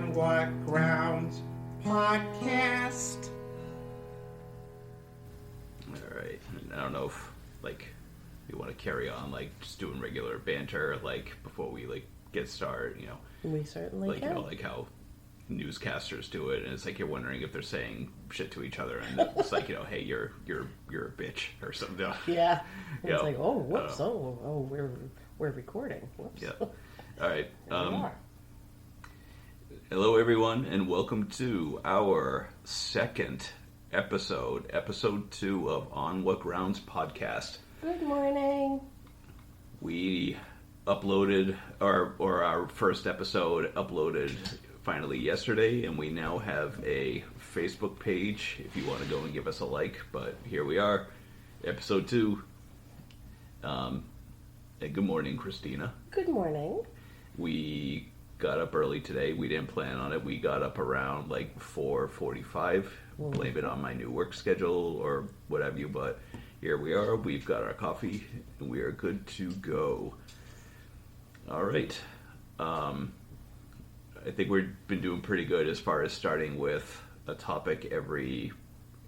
On What Grounds podcast. Alright, I don't know if, you want to carry on, just doing regular banter, before we, get started, We certainly can. How newscasters do it, and it's you're wondering if they're saying shit to each other, and it's hey, you're a bitch, or something. Yeah. It's oh, whoops, we're recording. Whoops. Yeah. Alright, We are. hello everyone, and welcome to our second episode 2 of On What Grounds podcast. Good morning. We uploaded our first episode uploaded finally yesterday, and we now have a Facebook page if you want to go and give us a like. But here we are, episode 2. And good morning, Kristina. Good morning. We got up early today. We didn't plan on it. We got up around 4:45. Blame it on my new work schedule or what have you, but here we are. We've got our coffee, and we are good to go. All right. I think we've been doing pretty good as far as starting with a topic every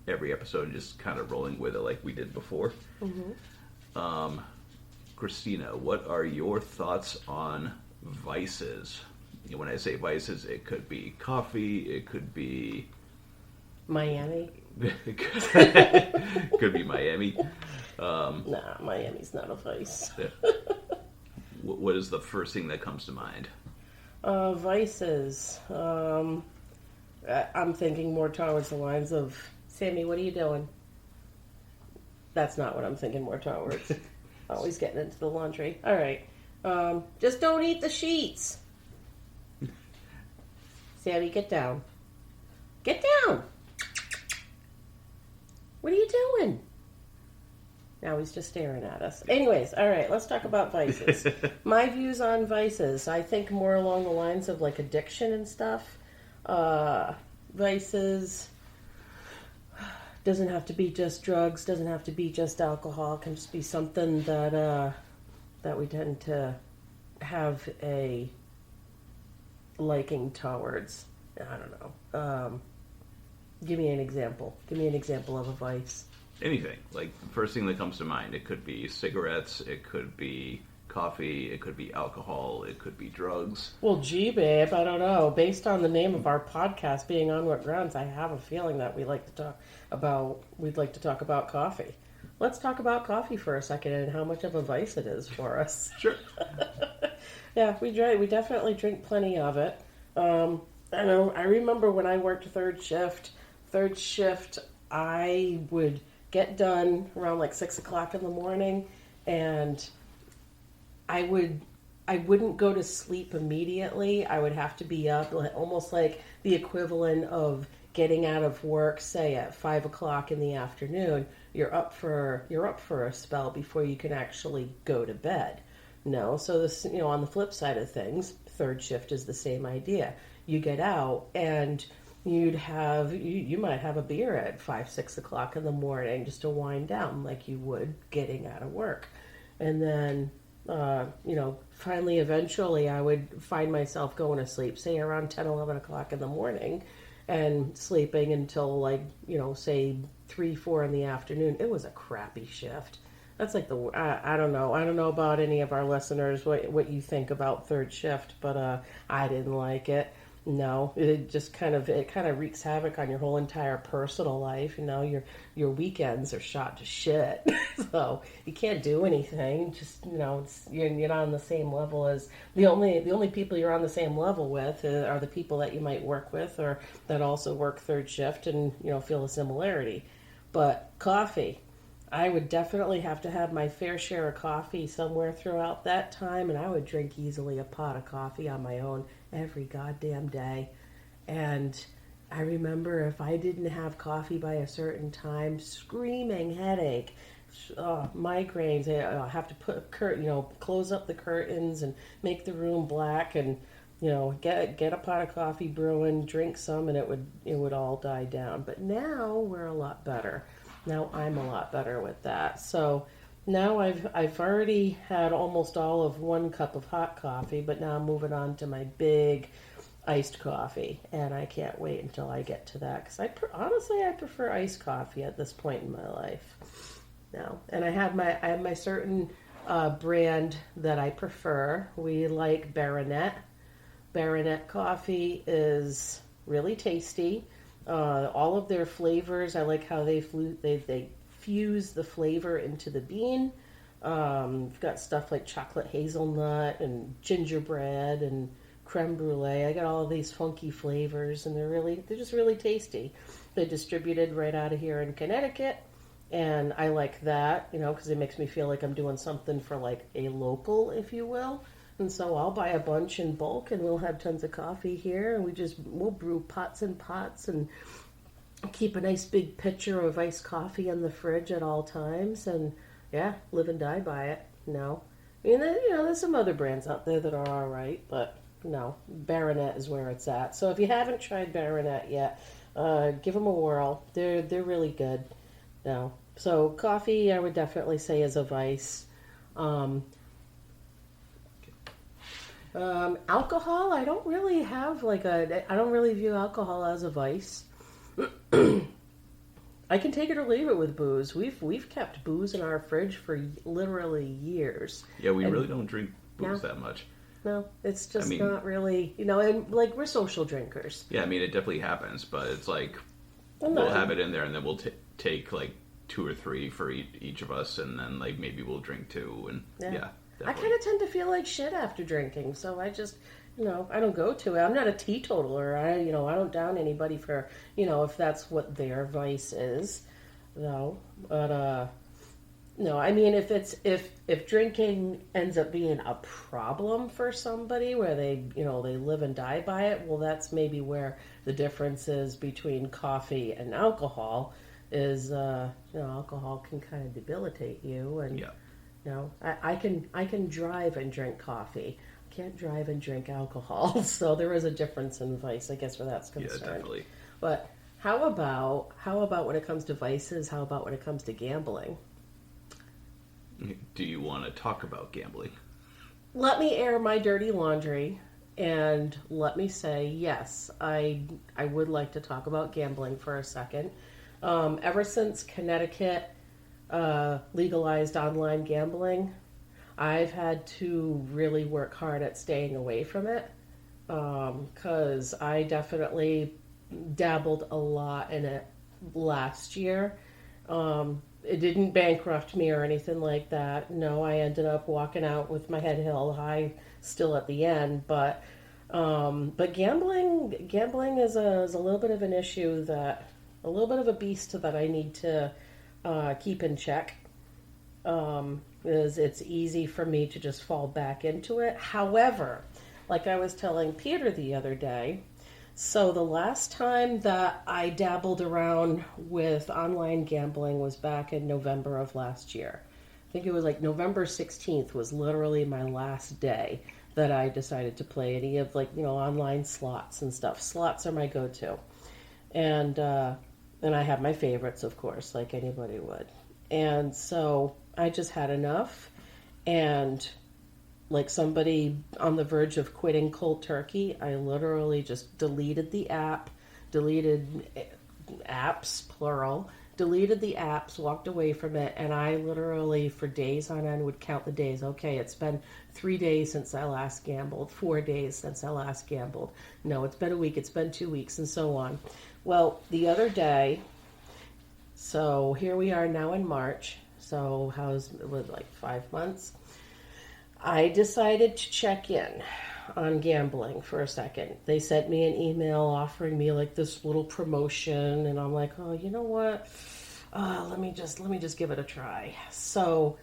episode and just kind of rolling with it like we did before. Mm-hmm. Kristina, what are your thoughts on vices? When I say vices, it could be coffee, it could be Miami. Could be Miami. Nah, Miami's not a vice. What is the first thing that comes to mind? Vices. I'm thinking more towards the lines of, Sammy, what are you doing? That's not what I'm thinking more towards. Always getting into the laundry. All right. Just don't eat the sheets. Sammy, get down. Get down! What are you doing? Now he's just staring at us. Anyways, all right, let's talk about vices. My views on vices, I think more along the lines of addiction and stuff. Vices doesn't have to be just drugs, doesn't have to be just alcohol. It can just be something that we tend to have a liking towards. I don't know. Give me an example. Give me an example of a vice. Anything. The first thing that comes to mind. It could be cigarettes, it could be coffee, it could be alcohol, it could be drugs. Well, gee, babe, I don't know. Based on the name of our podcast being On What Grounds, I have a feeling that we'd like to talk about coffee. Let's talk about coffee for a second and how much of a vice it is for us. Sure. Yeah, we definitely drink plenty of it. I remember when I worked third shift, I would get done around 6 o'clock in the morning, and I wouldn't go to sleep immediately. I would have to be up, almost like the equivalent of getting out of work, say at 5 o'clock in the afternoon. You're up for a spell before you can actually go to bed. No, so this, on the flip side of things, third shift is the same idea. You get out and you might have a beer at 5, 6 o'clock in the morning just to wind down like you would getting out of work. And then, finally, eventually I would find myself going to sleep, say around 10, 11 o'clock in the morning, and sleeping until say 3, 4 in the afternoon. It was a crappy shift. That's I don't know about any of our listeners, what you think about third shift, but I didn't like it. No, it just kind of wreaks havoc on your whole entire personal life. Your weekends are shot to shit, so you can't do anything. Just you're not on the same level as the only people you're on the same level with are the people that you might work with or that also work third shift and feel a similarity. But coffee, I would definitely have to have my fair share of coffee somewhere throughout that time, and I would drink easily a pot of coffee on my own every goddamn day. And I remember if I didn't have coffee by a certain time, screaming headache, migraines. I have to put close up the curtains and make the room black, and get a pot of coffee brewing, drink some, and it would all die down. But now we're a lot better. Now I'm a lot better with that. So now I've already had almost all of 1 cup of hot coffee, but now I'm moving on to my big iced coffee, and I can't wait until I get to that because honestly I prefer iced coffee at this point in my life now. And I have my certain brand that I prefer. We like Baronet. Baronet coffee is really tasty. All of their flavors, I like how they fuse the flavor into the bean. We've got stuff like chocolate hazelnut and gingerbread and creme brulee. I got all of these funky flavors, and they're just really tasty. They're distributed right out of here in Connecticut, and I like that, because it makes me feel like I'm doing something for like a local, if you will. And so I'll buy a bunch in bulk, and we'll have tons of coffee here, and we'll brew pots and pots, and keep a nice big pitcher of iced coffee in the fridge at all times, and yeah, live and die by it. No, I mean, there's some other brands out there that are all right, but no, Baronet is where it's at. So if you haven't tried Baronet yet, give them a whirl. They're really good. No, so coffee, I would definitely say is a vice. Alcohol, I don't really have I don't really view alcohol as a vice. I can take it or leave it with booze. We've kept booze in our fridge for literally years. Yeah, we really don't drink booze that much. No, it's just not really, and like we're social drinkers. Yeah, I mean, it definitely happens, but it's like we'll have it in there, and then we'll take like 2 or 3 for each of us, and then like maybe we'll drink 2, and yeah. I kind of tend to feel like shit after drinking, so I just, I don't go to it. I'm not a teetotaler. I don't down anybody for, if that's what their vice is. No, but no, I mean, if drinking ends up being a problem for somebody where they live and die by it, well, that's maybe where the difference is between coffee and alcohol. Is alcohol can kind of debilitate you, and yeah. I can drive and drink coffee. I can't drive and drink alcohol. So there is a difference in vice, I guess, where that's concerned. Yeah, definitely. But how about when it comes to vices? How about when it comes to gambling? Do you want to talk about gambling? Let me air my dirty laundry, and let me say, yes, I would like to talk about gambling for a second. Ever since Connecticut legalized online gambling, I've had to really work hard at staying away from it, because I definitely dabbled a lot in it last year. It didn't bankrupt me or anything like that. No, I ended up walking out with my head held high still at the end, but gambling is a little bit of an issue, a little bit of a beast that I need to keep in check. Is it's easy for me to just fall back into it. However, like I was telling Peter the other day, so the last time that I dabbled around with online gambling was back in November of last year. I think it was like November 16th was literally my last day that I decided to play any of online slots and stuff. Slots are my go-to. And I have my favorites, of course, like anybody would. And so I just had enough, and like somebody on the verge of quitting cold turkey, I literally just deleted the app, deleted apps, plural, deleted the apps, walked away from it, and I literally, for days on end, would count the days. Okay, it's been 3 days since I last gambled, 4 days since I last gambled. No, it's been a week, it's been 2 weeks, and so on. Well, the other day, so here we are now in March, so it was like 5 months. I decided to check in on gambling for a second. They sent me an email offering me like this little promotion, and I'm like, oh, you know what? Let me just give it a try. So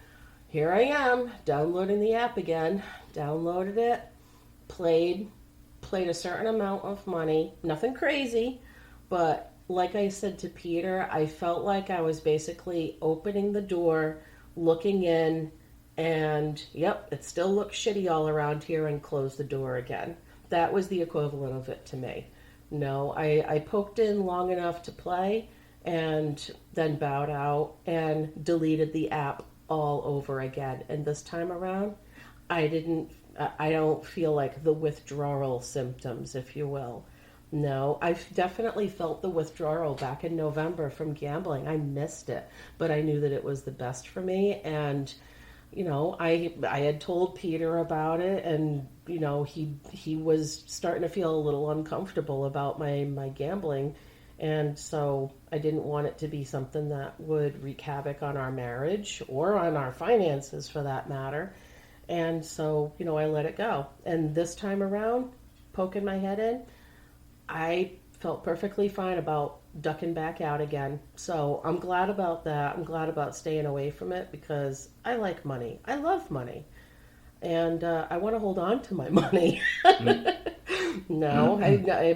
here I am, downloading the app again. Downloaded it, played a certain amount of money. Nothing crazy, but like I said to Peter, I felt like I was basically opening the door, looking in, and yep, it still looks shitty all around here, and closed the door again. That was the equivalent of it to me. No, I poked in long enough to play, and then bowed out and deleted the app all over again. And this time around, I didn't I don't feel like the withdrawal symptoms, if you will. No, I've definitely felt the withdrawal back in November from gambling. I missed it, but I knew that it was the best for me. And, I had told Peter about it, and, he was starting to feel a little uncomfortable about my gambling. And so I didn't want it to be something that would wreak havoc on our marriage or on our finances for that matter. And so, I let it go. And this time around, poking my head in, I felt perfectly fine about ducking back out again. So I'm glad about that. I'm glad about staying away from it because I like money. I love money. And I want to hold on to my money. No,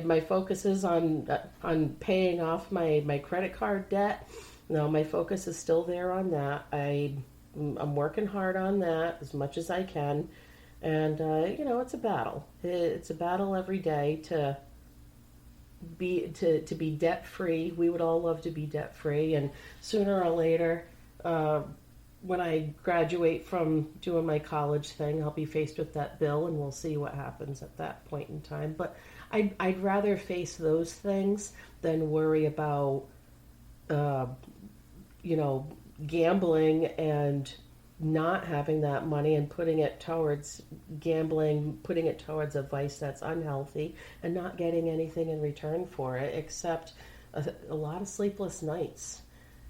my focus is on paying off my credit card debt. No, my focus is still there on that. I'm working hard on that as much as I can. And, it's a battle. It's a battle every day to be debt free. We would all love to be debt free, and sooner or later, when I graduate from doing my college thing, I'll be faced with that bill, and we'll see what happens at that point in time. But I'd rather face those things than worry about gambling and not having that money and putting it towards gambling, putting it towards a vice that's unhealthy, and not getting anything in return for it except a lot of sleepless nights.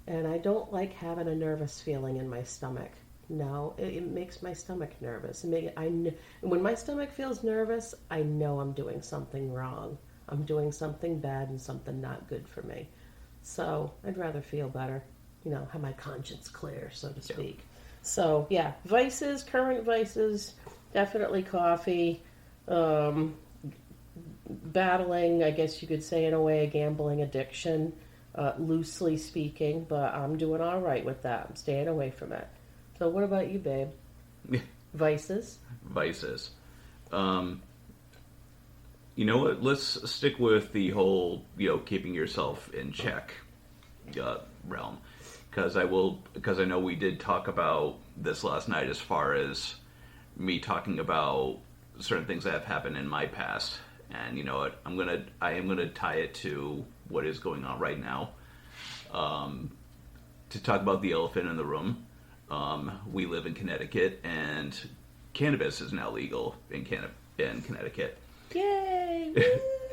And I don't like having a nervous feeling in my stomach. No, it makes my stomach nervous. When my stomach feels nervous, I know I'm doing something wrong. I'm doing something bad and something not good for me. So I'd rather feel better, have my conscience clear, so to speak. Yeah. So, yeah, vices, current vices, definitely coffee, battling, I guess you could say in a way, a gambling addiction, loosely speaking, but I'm doing all right with that. I'm staying away from it. So what about you, babe? Vices? Vices. You know what? Let's stick with the whole, keeping yourself in check realm. Because I know we did talk about this last night as far as me talking about certain things that have happened in my past. And you know what? I am gonna tie it to what is going on right now. To talk about the elephant in the room. We live in Connecticut, and cannabis is now legal in Connecticut. Yay!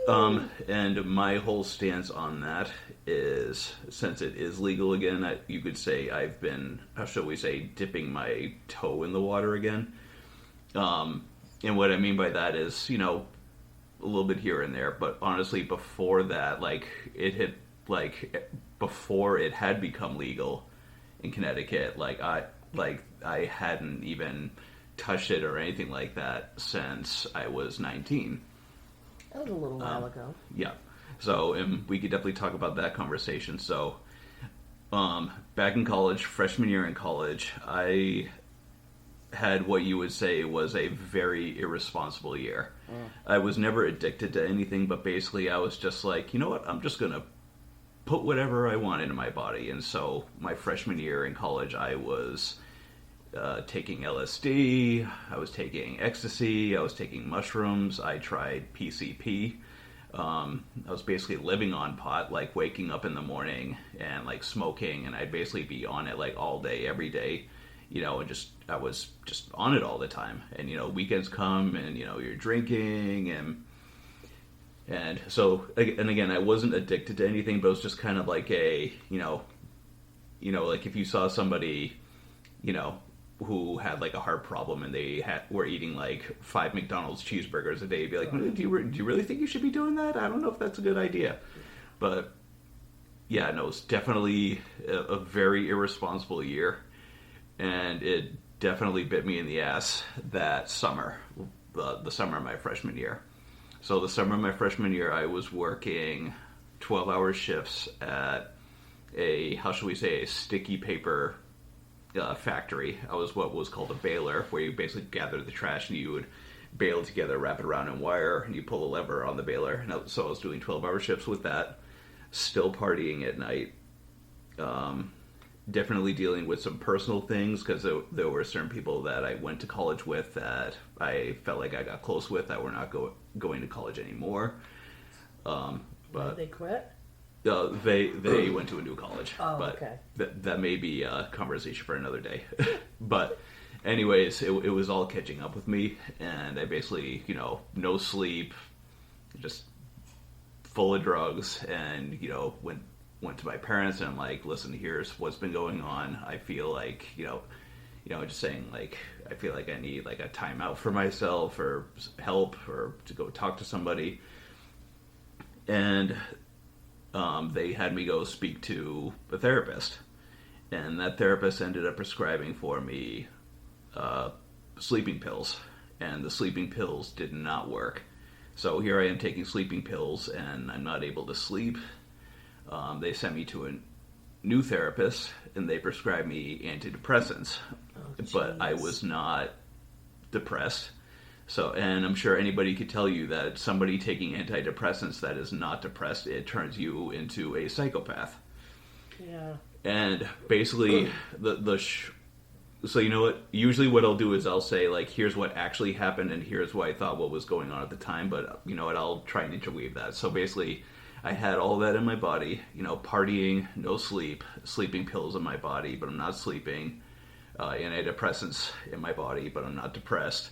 And my whole stance on that is, since it is legal again, you could say I've been, how shall we say, dipping my toe in the water again. And what I mean by that is, a little bit here and there, but honestly, before that, before it had become legal in Connecticut, I hadn't even touched it or anything like that since I was 19. That was a little while ago. Yeah. So we could definitely talk about that conversation. So back in college, freshman year in college, I had what you would say was a very irresponsible year. I was never addicted to anything, but basically I was just like, you know what, I'm just going to put whatever I want into my body. And so my freshman year in college, I was taking LSD, I was taking ecstasy, I was taking mushrooms, I tried PCP. I was basically living on pot, waking up in the morning and smoking, and I'd basically be on it all day, every day, and I was just on it all the time. And weekends come, and you're drinking, and so, and again, I wasn't addicted to anything, but it was just kind of like a, if you saw somebody, who had a heart problem and they were eating 5 McDonald's cheeseburgers a day, you'd be like, do you really think you should be doing that? I don't know if that's a good idea. But yeah, no, it's definitely a very irresponsible year, and it definitely bit me in the ass that summer, the summer of my freshman year. So the summer of my freshman year, I was working 12-hour shifts at a sticky paper factory. I was what was called a baler, where you basically gather the trash and you would bale it together, wrap it around in wire, and you pull a lever on the baler. And so I was doing 12-hour shifts with that, still partying at night. definitely dealing with some personal things because there were certain people that I went to college with that I felt like I got close with that were not going to college anymore. But Did they quit? they went to a new college. Oh, but okay. That may be a conversation for another day. But anyways, it was all catching up with me, and I basically, no sleep, just full of drugs, and went to my parents, and I'm like, listen, here's what's been going on. I feel like just saying, like, I feel like I need like a timeout for myself or help or to go talk to somebody. And they had me go speak to a therapist, and that therapist ended up prescribing for me sleeping pills, and the sleeping pills did not work. So here I am taking sleeping pills, and I'm not able to sleep. They sent me to a new therapist, and they prescribed me antidepressants, but I was not depressed. So, and I'm sure anybody could tell you that somebody taking antidepressants that is not depressed, it turns you into a psychopath. Yeah. And basically, so you know what? Usually what I'll do is I'll say, like, here's what actually happened and here's what I thought what was going on at the time, but you know what? I'll try and interweave that. So basically, I had all that in my body, partying, no sleep, sleeping pills in my body, but I'm not sleeping, antidepressants in my body, but I'm not depressed.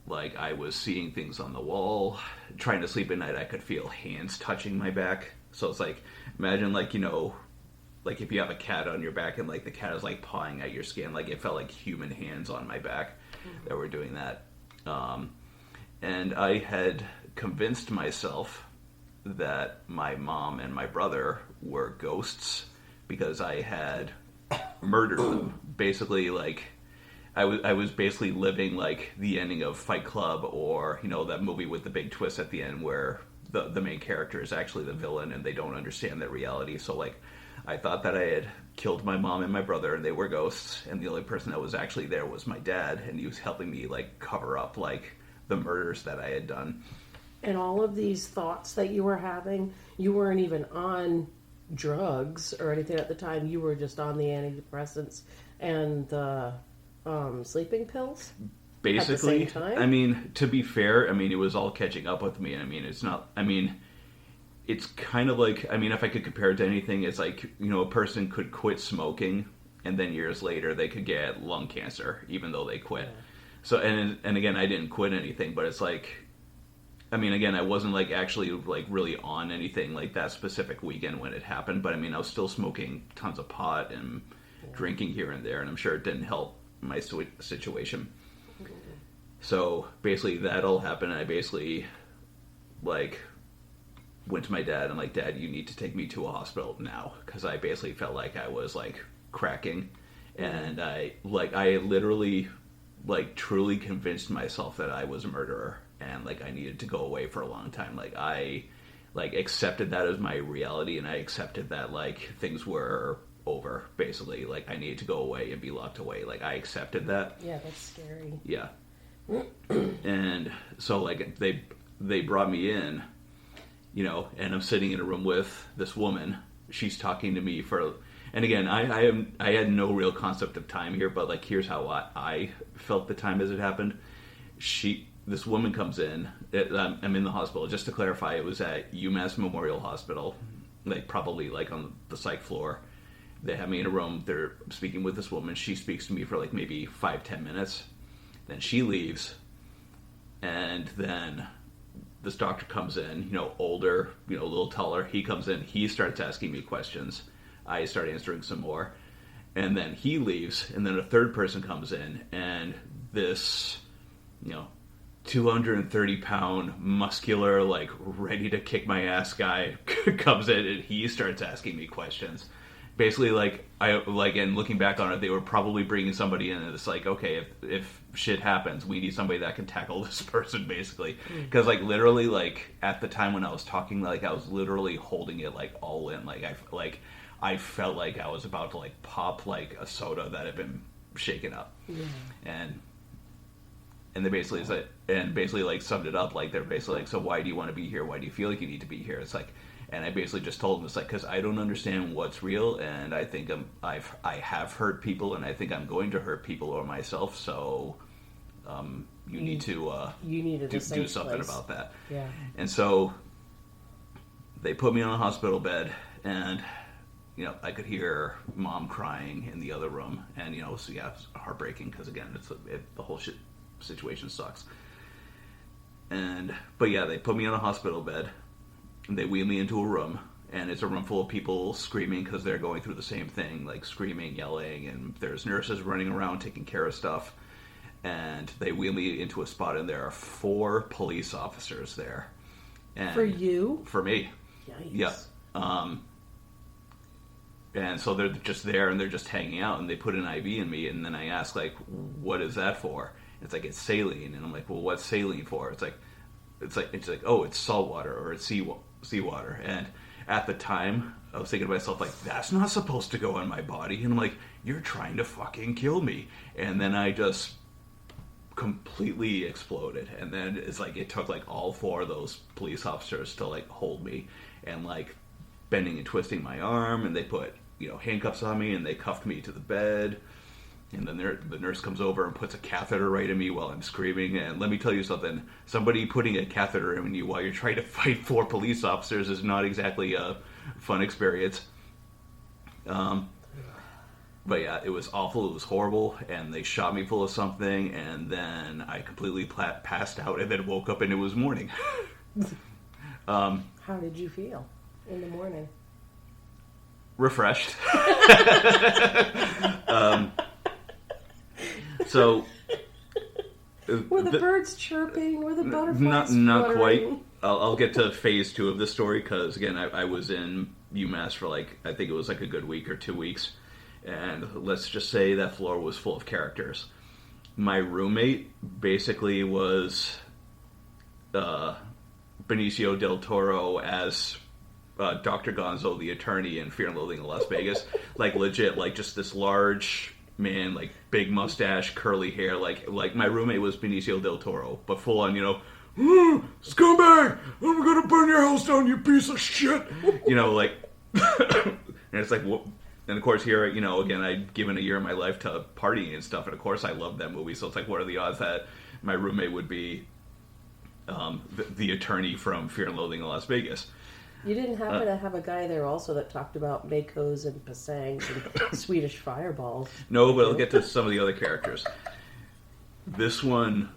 Like I was seeing things on the wall, trying to sleep at night, I could feel hands touching my back. So it's like, imagine like, like if you have a cat on your back and like the cat is like pawing at your skin, like it felt like human hands on my back that were doing that. And I had convinced myself that my mom and my brother were ghosts because I had murdered them. Basically, like, I was basically living like the ending of Fight Club, or that movie with the big twist at the end where the main character is actually the villain and they don't understand their reality. So like I thought that I had killed my mom and my brother and they were ghosts, and the only person that was actually there was my dad, and he was helping me like cover up like the murders that I had done. And all of these thoughts that you were having, you weren't even on drugs or anything at the time. You were just on the antidepressants and the sleeping pills? Basically, at the same time? I mean, to be fair, it was all catching up with me. It's kind of like, if I could compare it to anything, it's like, a person could quit smoking and then years later they could get lung cancer even though they quit. Yeah. So, and again, I didn't quit anything, but it's like, again, I wasn't like actually like really on anything like that specific weekend when it happened, but I was still smoking tons of pot and drinking here and there, and I'm sure it didn't help my situation. So basically that all happened, and I basically like went to my dad and like, Dad, you need to take me to a hospital now, because I basically felt like I was like cracking, and I literally like truly convinced myself that I was a murderer and like I needed to go away for a long time. Like I like accepted that as my reality, and I accepted that like things were over, basically. Like I needed to go away and be locked away. Like I accepted that. Yeah, that's scary. Yeah. And so like they brought me in, and I'm sitting in a room with this woman. She's talking to me and again, I had no real concept of time here, but like here's how I felt the time as it happened. This woman comes in. I'm in the hospital. Just to clarify, it was at UMass Memorial Hospital, like probably like on the psych floor. They have me in a room. They're speaking with this woman. She speaks to me for like maybe 5-10 minutes. Then she leaves, and then this doctor comes in, older, a little taller. He comes in. He starts asking me questions. I start answering some more, and then he leaves. And then a third person comes in, and this, 230-pound, muscular, like ready to kick my ass guy comes in, and he starts asking me questions. Basically, like and looking back on it, they were probably bringing somebody in, and it's like, okay, if shit happens, we need somebody that can tackle this person, basically. Because like literally, like at the time when I was talking, like I was literally holding it like all in, like I felt like I was about to like pop like a soda that had been shaken up. Yeah. And they basically said, and basically like summed it up, like they're basically like, so why do you want to be here? Why do you feel like you need to be here? It's like, And I basically just told him, it's like, because I don't understand what's real, and I think I have hurt people, and I think I'm going to hurt people or myself. So you need to do something about that. Yeah. And so they put me on a hospital bed, and I could hear Mom crying in the other room, and so yeah, it's heartbreaking because again, the whole situation sucks. But yeah, they put me on a hospital bed. They wheel me into a room, and it's a room full of people screaming because they're going through the same thing, like screaming, yelling, and there's nurses running around taking care of stuff. And they wheel me into a spot, and there are 4 police officers there. And for you? For me. Yikes. Yeah. And so they're just there, and they're just hanging out, and they put an IV in me, and then I ask, like, what is that for? It's like, it's saline. And I'm like, well, what's saline for? It's like, oh, it's salt water, or it's seawater. And at the time, I was thinking to myself, like, that's not supposed to go in my body. And I'm like, you're trying to fucking kill me. And then I just completely exploded. And then it's like, it took, like, all 4 of those police officers to, like, hold me and, like, bending and twisting my arm. And they put, handcuffs on me, and they cuffed me to the bed. And then the nurse comes over and puts a catheter right in me while I'm screaming. And let me tell you something. Somebody putting a catheter in you while you're trying to fight 4 police officers is not exactly a fun experience. But yeah, it was awful. It was horrible. And they shot me full of something. And then I completely passed out and then woke up and it was morning. How did you feel in the morning? Refreshed. So were the birds chirping? Were the butterflies not quite. fluttering? I'll get to phase 2 of this story because again, I was in UMass for I think it was like a good week or 2 weeks, and let's just say that floor was full of characters. My roommate basically was Benicio del Toro as Dr. Gonzo, the attorney in Fear and Loathing in Las Vegas. Like legit, like just this large man, like big mustache, curly hair, like my roommate was Benicio del Toro, but full on, scumbag, I'm gonna burn your house down, you piece of shit, like, and it's like, what? And of course here, again, I'd given a year of my life to partying and stuff, and of course I loved that movie, so it's like, what are the odds that my roommate would be the attorney from Fear and Loathing in Las Vegas? You didn't happen to have a guy there also that talked about Makos and Pasangs and Swedish fireballs? No, but I'll get to some of the other characters. This one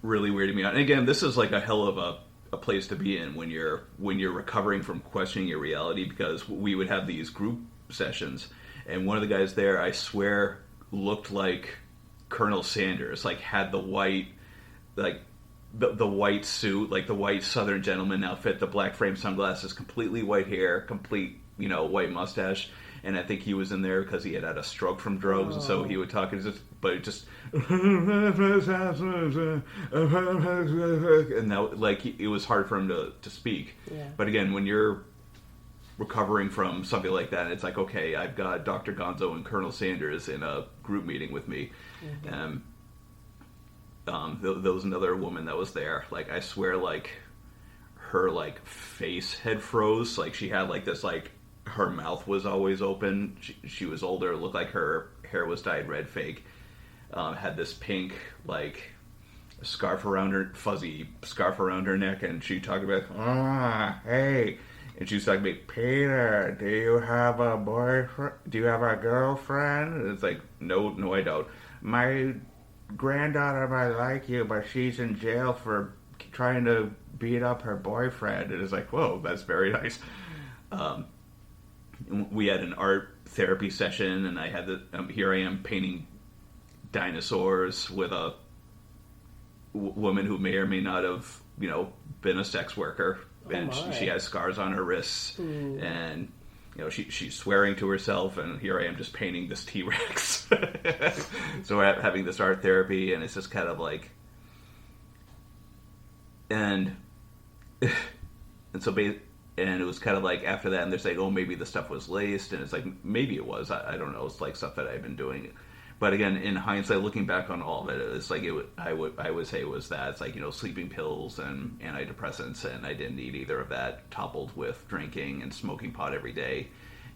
really weirded me out. And again, this is like a hell of a place to be in when you're recovering from questioning your reality, because we would have these group sessions, and one of the guys there, I swear, looked like Colonel Sanders, like had the white, like the white suit, like the white Southern gentleman outfit, the black frame sunglasses, completely white hair, complete, white mustache. And I think he was in there because he had a stroke from drugs, and so he would talk, and just and that, like, it was hard for him to speak. Yeah. But again, when you're recovering from something like that, it's like, okay, I've got Dr. Gonzo and Colonel Sanders in a group meeting with me. Mm-hmm. There was another woman that was there. Like, I swear, like, her, like, face had froze. Like, she had, like, this, like, her mouth was always open. She was older. It looked like her hair was dyed red fake. Had this pink, like, scarf around her, fuzzy scarf around her neck. And she talked about, hey. And she was talking about, Peter, do you have a boyfriend? Do you have a girlfriend? And it's like, no, I don't. My granddaughter might like you, but she's in jail for trying to beat up her boyfriend. And it's like, whoa, that's very nice. We had an art therapy session, and I had here I am painting dinosaurs with a woman who may or may not have, been a sex worker. And she has scars on her wrists. Ooh. And she's swearing to herself, and here I am just painting this T-Rex. So we're having this art therapy, and it's just kind of like, and so and it was kind of like after that, and they're saying, oh, maybe the stuff was laced, and it's like, maybe it was, I don't know, it's like stuff that I've been doing. but again, in hindsight, looking back on all of it, it's like I would say it was that. It's like, sleeping pills and antidepressants, and I didn't need either of that, coupled with drinking and smoking pot every day,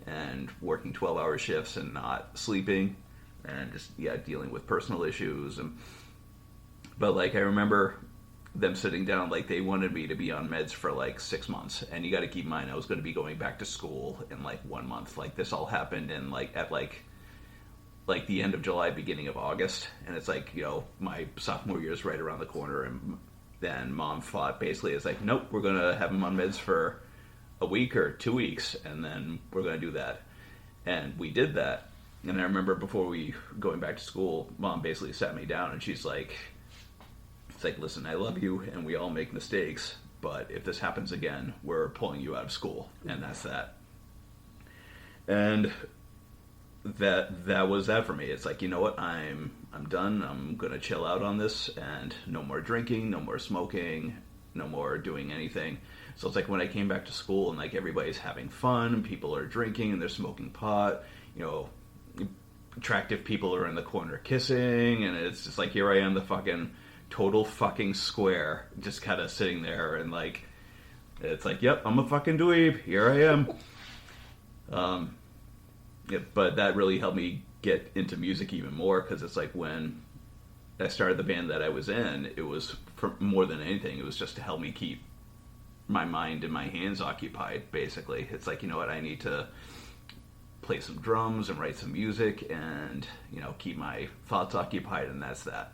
and working 12-hour shifts and not sleeping, and just dealing with personal issues. But like I remember them sitting down, like they wanted me to be on meds for like 6 months, and you got to keep in mind I was going to be going back to school in like 1 month. Like this all happened in like the end of July, beginning of August, and it's like, my sophomore year is right around the corner, and then Mom fought basically. It's like, nope, we're gonna have him on meds for a week or 2 weeks, and then we're gonna do that, and we did that. And I remember before we going back to school, Mom basically sat me down, and she's like, it's like, listen, I love you, and we all make mistakes, but if this happens again, we're pulling you out of school, and that's that. And that was that for me. It's like, you know what, I'm done. I'm gonna chill out on this, and no more drinking, no more smoking, no more doing anything. So it's like when I came back to school and like everybody's having fun and people are drinking and they're smoking pot, attractive people are in the corner kissing, and it's just like, here I am, the fucking total fucking square, just kind of sitting there, and like it's like, yep, I'm a fucking dweeb, here I am. But that really helped me get into music even more, because it's like when I started the band that I was in, it was, for more than anything, it was just to help me keep my mind and my hands occupied, basically. It's like, you know what, I need to play some drums and write some music and, keep my thoughts occupied, and that's that.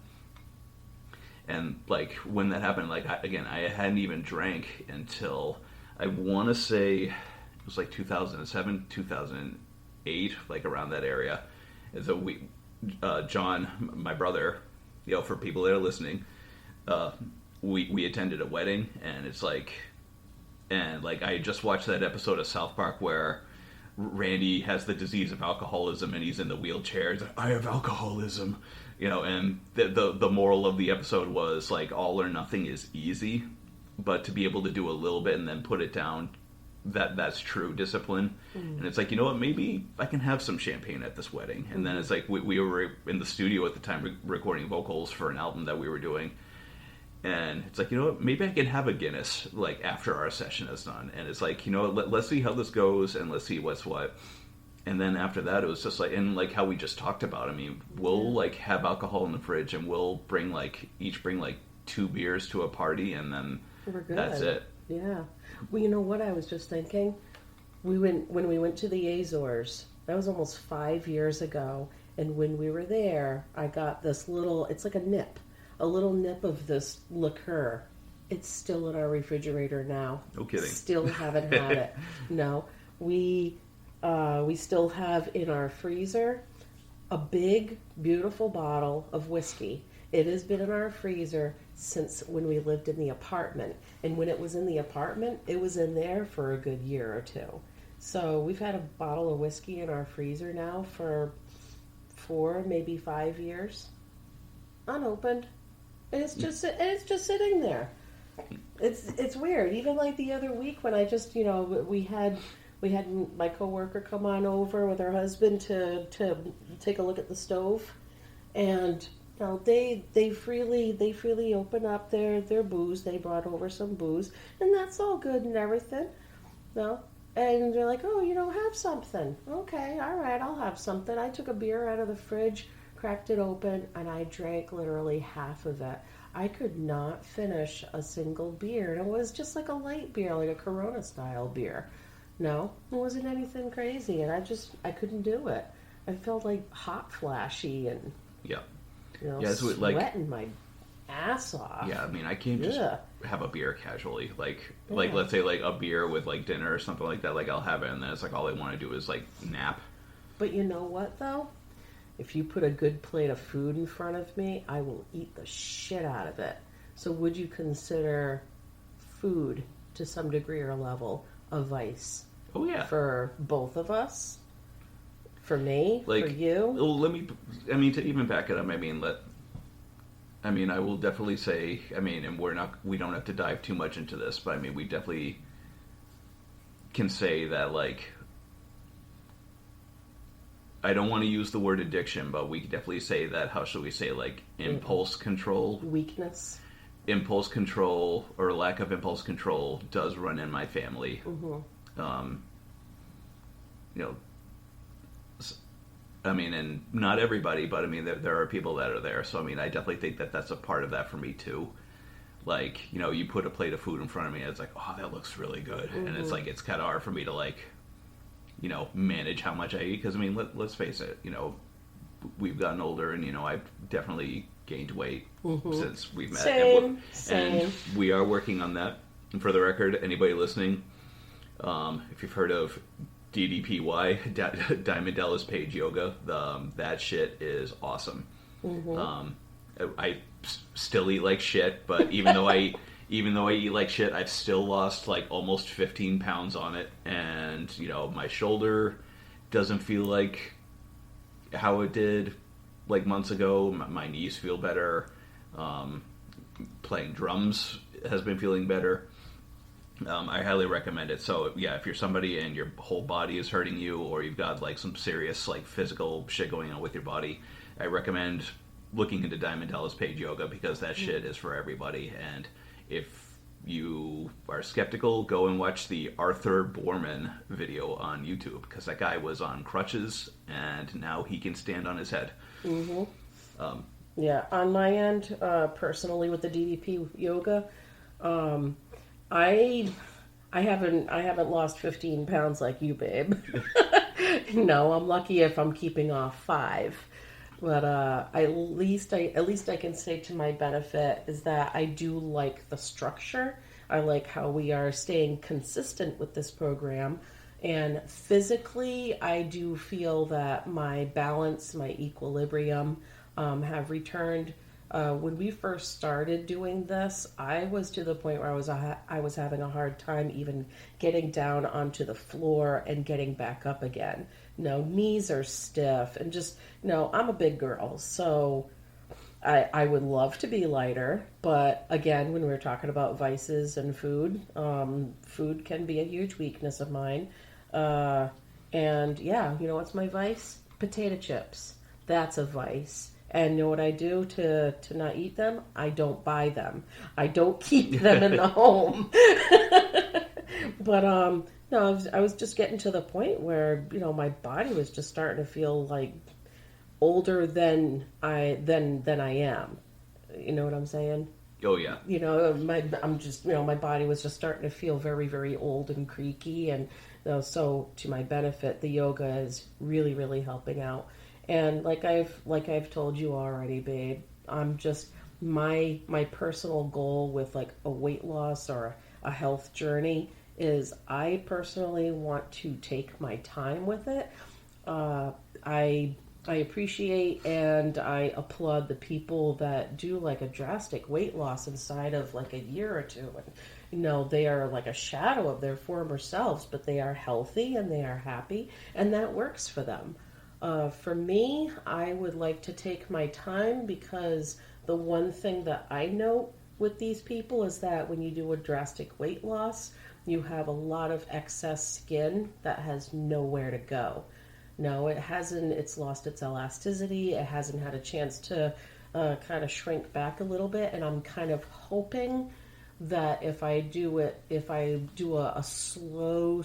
And like when that happened, like I hadn't even drank until, I want to say it was like 2007, 2008, like around that area. And so John, my brother, for people that are listening, we attended a wedding, and it's like, and like I just watched that episode of South Park where Randy has the disease of alcoholism, and he's in the wheelchair. He's like, I have alcoholism, and the moral of the episode was like, all or nothing is easy, but to be able to do a little bit and then put it down, that's true discipline. And it's like, you know what, maybe I can have some champagne at this wedding. And then it's like, we were in the studio at the time recording vocals for an album that we were doing, and it's like, you know what, maybe I can have a Guinness like after our session is done. And it's like, let's see how this goes, and let's see what's what. And then after that, it was just like, and like how we just talked about, I mean, we'll like have alcohol in the fridge, and we'll each bring 2 beers to a party, and then we're good. That's it. Yeah. Well, you know what I was just thinking? When we went to the Azores, that was almost 5 years ago, and when we were there, I got this it's like a little nip of this liqueur. It's still in our refrigerator now. No kidding. Still haven't had it. No. We still have in our freezer a big, beautiful bottle of whiskey. It has been in our freezer since when we lived in the apartment. And when it was in the apartment, it was in there for a good year or two. So we've had a bottle of whiskey in our freezer now for 4, maybe 5 years. Unopened. And it's just sitting there. It's weird. Even like the other week when I just, we had my coworker come on over with her husband to take a look at the stove, and they freely open up their booze. They brought over some booze, and that's all good and everything. And they're like, oh, have something. Okay, all right, I'll have something. I took a beer out of the fridge, cracked it open, and I drank literally half of it. I could not finish a single beer, and it was just like a light beer, like a Corona style beer. No, it wasn't anything crazy, and I couldn't do it. I felt like hot flashy and sweating my ass off. Yeah, I mean, I can't just have a beer casually. Like let's say like a beer with like dinner or something like that. Like I'll have it, and then it's like all I want to do is like nap. But you know what though? If you put a good plate of food in front of me, I will eat the shit out of it. So would you consider food to some degree or level a vice? Oh yeah. For both of us? For me? For you? To even back it up, I will definitely say, and we don't have to dive too much into this, but we definitely can say that I don't want to use the word addiction, but we could definitely say that, how should we say, like, impulse control? Weakness. Impulse control, or lack of impulse control, does run in my family. You know, I mean, and not everybody, but I mean, there are people that are there. So, I mean, I definitely think that that's a part of that for me, too. Like, you know, you put a plate of food in front of me, and it's like, oh, that looks really good. And it's like, it's kind of hard for me to, like, you know, manage how much I eat. Because, I mean, let's face it, you know, we've gotten older, and, you know, I've definitely gained weight since we've met. Same. And we are working on that. And for the record, anybody listening, if you've heard of DDPY, Diamond Dallas Page Yoga, that shit is awesome. I still eat like shit, but even though I eat like shit, I've still lost like almost 15 pounds on it, and you know, my shoulder doesn't feel like how it did like months ago. My knees feel better. Playing drums has been feeling better. I highly recommend it. So yeah, if you're somebody and your whole body is hurting you, or you've got like some serious like physical shit going on with your body, I recommend looking into Diamond Dallas Page Yoga, because that shit is for everybody. And if you are skeptical, go and watch the Arthur Borman video on YouTube, because that guy was on crutches and now he can stand on his head. Yeah, on my end, personally with the DDP yoga, I haven't lost 15 pounds like you, babe. No, I'm lucky if I'm keeping off 5. But at least I can say to my benefit is that I do like the structure. I like how we are staying consistent with this program. And physically, I do feel that my balance, my equilibrium have returned. When we first started doing this, I was to the point where I was having a hard time even getting down onto the floor and getting back up again. Knees are stiff, and just, I'm a big girl, so I would love to be lighter, but again, when we were talking about vices and food, food can be a huge weakness of mine. And yeah, what's my vice? Potato chips. That's a vice. And you know what I do to not eat them? I don't buy them. I don't keep them in the home. But no, I was just getting to the point where my body was just starting to feel like older than I am. You know what I'm saying? Oh yeah. My body was just starting to feel very, very old and creaky, and so to my benefit, the yoga is really, really helping out. And like I've told you already, babe, I'm just my personal goal with like a weight loss or a health journey is I personally want to take my time with it. I appreciate and I applaud the people that do like a drastic weight loss inside of like a year or two. And, they are like a shadow of their former selves, but they are healthy and they are happy, and that works for them. For me, I would like to take my time, because the one thing that I note with these people is that when you do a drastic weight loss, you have a lot of excess skin that has nowhere to go. No, it's lost its elasticity. It hasn't had a chance to kind of shrink back a little bit. And I'm kind of hoping that if I do a slow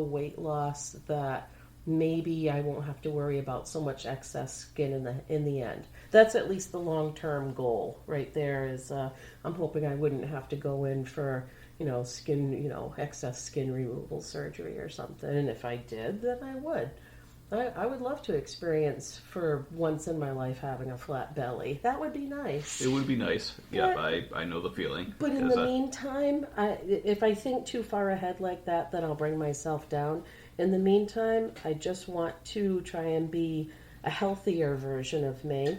weight loss, that maybe I won't have to worry about so much excess skin in the end. That's at least the long-term goal right there. Is I'm hoping I wouldn't have to go in for skin excess skin removal surgery or something. And if I did, then I would. I would love to experience for once in my life having a flat belly. That would be nice. It would be nice. Yeah, I know the feeling. But in the meantime, if I think too far ahead like that, then I'll bring myself down. In the meantime, I just want to try and be a healthier version of me.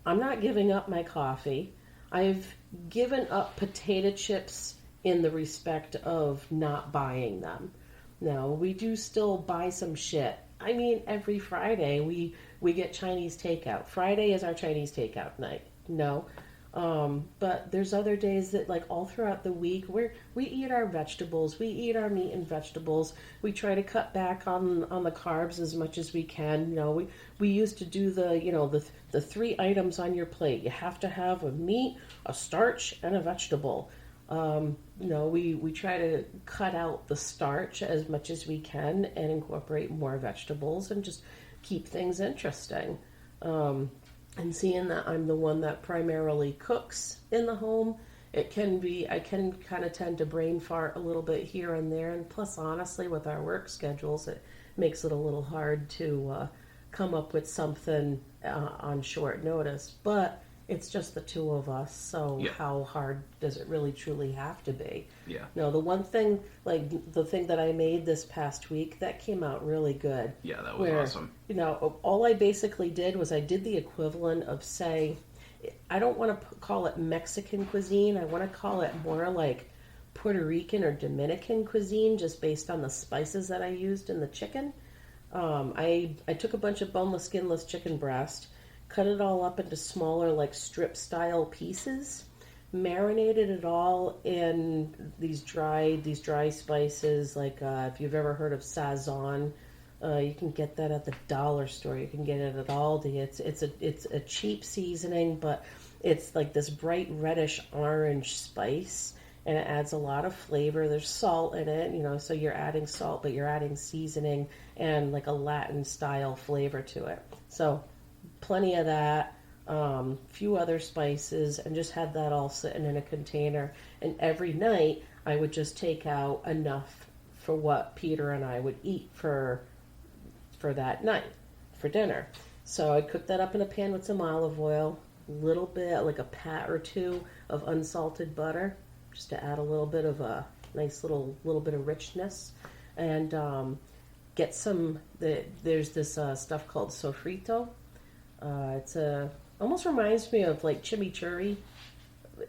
I'm not giving up my coffee. I've given up potato chips in the respect of not buying them. No, we do still buy some shit. I mean, every Friday we get Chinese takeout. Friday is our Chinese takeout night. No. But there's other days that, like, all throughout the week, we eat our vegetables, we eat our meat and vegetables. We try to cut back on the carbs as much as we can. We used to do the 3 items on your plate. You have to have a meat, a starch, and a vegetable. We try to cut out the starch as much as we can and incorporate more vegetables and just keep things interesting. And seeing that I'm the one that primarily cooks in the home, I can kind of tend to brain fart a little bit here and there. And plus, honestly, with our work schedules, it makes it a little hard to come up with something on short notice. But it's just the 2 of us, so how hard does it really truly have to be? Yeah. No, the one thing, like the thing that I made this past week, that came out really good. Yeah, that was awesome. All I basically did was I did the equivalent of, say, I don't want to call it Mexican cuisine. I want to call it more like Puerto Rican or Dominican cuisine, just based on the spices that I used in the chicken. I took a bunch of boneless, skinless chicken breast, cut it all up into smaller, like, strip style pieces, marinated it all in these dry spices, like if you've ever heard of Sazon, you can get that at the dollar store. You can get it at Aldi. It's a cheap seasoning, but it's like this bright reddish orange spice, and it adds a lot of flavor. There's salt in it, so you're adding salt, but you're adding seasoning and like a Latin style flavor to it. So plenty of that, few other spices, and just had that all sitting in a container. And every night I would just take out enough for what Peter and I would eat for that night, for dinner. So I'd cook that up in a pan with some olive oil, a little bit, like a pat or 2 of unsalted butter, just to add a little bit of a nice little bit of richness. And get some, there's this stuff called sofrito. It's almost reminds me of like chimichurri.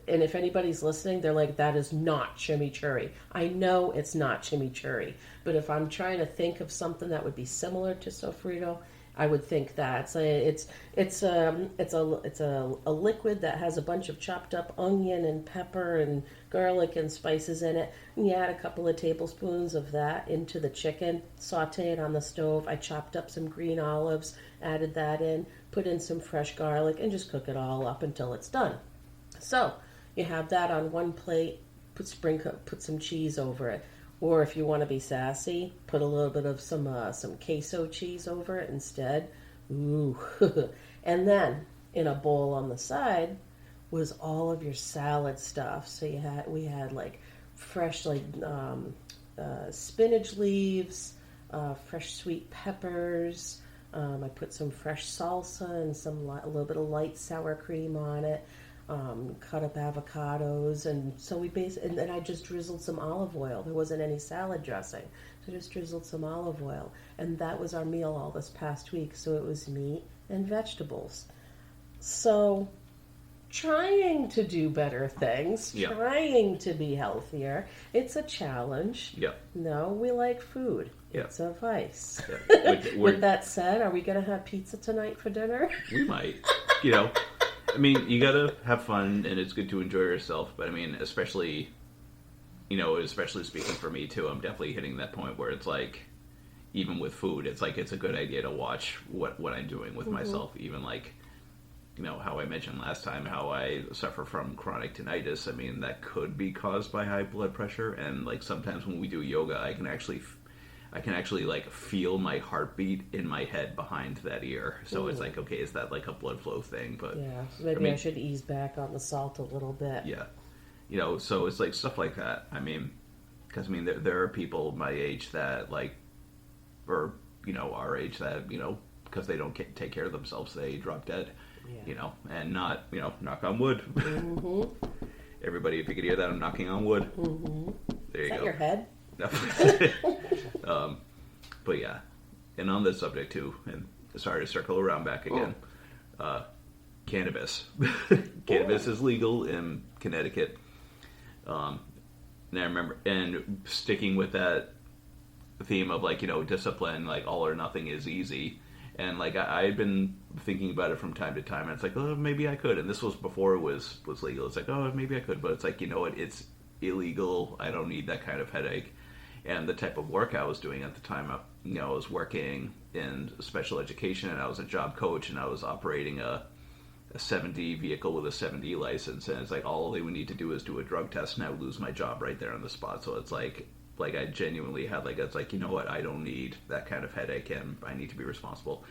And if anybody's listening, they're like, that is not chimichurri. I know it's not chimichurri, but if I'm trying to think of something that would be similar to sofrito, I would think that it's a liquid that has a bunch of chopped up onion and pepper and garlic and spices in it. And you add a couple of tablespoons of that into the chicken, saute it on the stove. I chopped up some green olives, added that in, put in some fresh garlic, and just cook it all up until it's done. So you have that on one plate. Put some cheese over it. Or if you want to be sassy, put a little bit of some queso cheese over it instead. Ooh. And then in a bowl on the side was all of your salad stuff. So we had like fresh spinach leaves, fresh sweet peppers. I put some fresh salsa and a little bit of light sour cream on it. Cut up avocados, and so and then I just drizzled some olive oil. There wasn't any salad dressing, so I just drizzled some olive oil, and that was our meal all this past week. So it was meat and vegetables. So trying to do better things, trying to be healthier. It's a challenge. Yeah. No, we like food. Yeah. It's a vice. Yeah. With that said, are we going to have pizza tonight for dinner? We might. I mean, you gotta have fun, and it's good to enjoy yourself. But I mean, especially speaking for me too, I'm definitely hitting that point where it's like, even with food, it's like it's a good idea to watch what I'm doing with myself. Even like, how I mentioned last time, how I suffer from chronic tinnitus. I mean, that could be caused by high blood pressure, and like sometimes when we do yoga, I can actually like feel my heartbeat in my head behind that ear. So It's like, okay, is that like a blood flow thing? But yeah, maybe I should ease back on the salt a little bit. Yeah, so it's like stuff like that. I mean, because there are people my age that like, or our age that because they don't take care of themselves, they drop dead. Yeah. And not knock on wood. Mm-hmm. Everybody, if you could hear that, I'm knocking on wood. Mm-hmm. There you go. Is that your head? But yeah, and on this subject too, and sorry to circle around back again, cannabis. Cannabis is legal in Connecticut. And I remember, and sticking with that theme of like, discipline, like all or nothing is easy. And like I had been thinking about it from time to time, and it's like, oh, maybe I could. And this was before it was legal. It's like, oh, maybe I could, but it's like, you know what? It's illegal. I don't need that kind of headache. And the type of work I was doing at the time, I was working in special education, and I was a job coach, and I was operating a 7D vehicle with a 7D license, and it's like all they would need to do is do a drug test, and I would lose my job right there on the spot. So it's like I genuinely had it's like, you know what, I don't need that kind of headache, and I need to be responsible.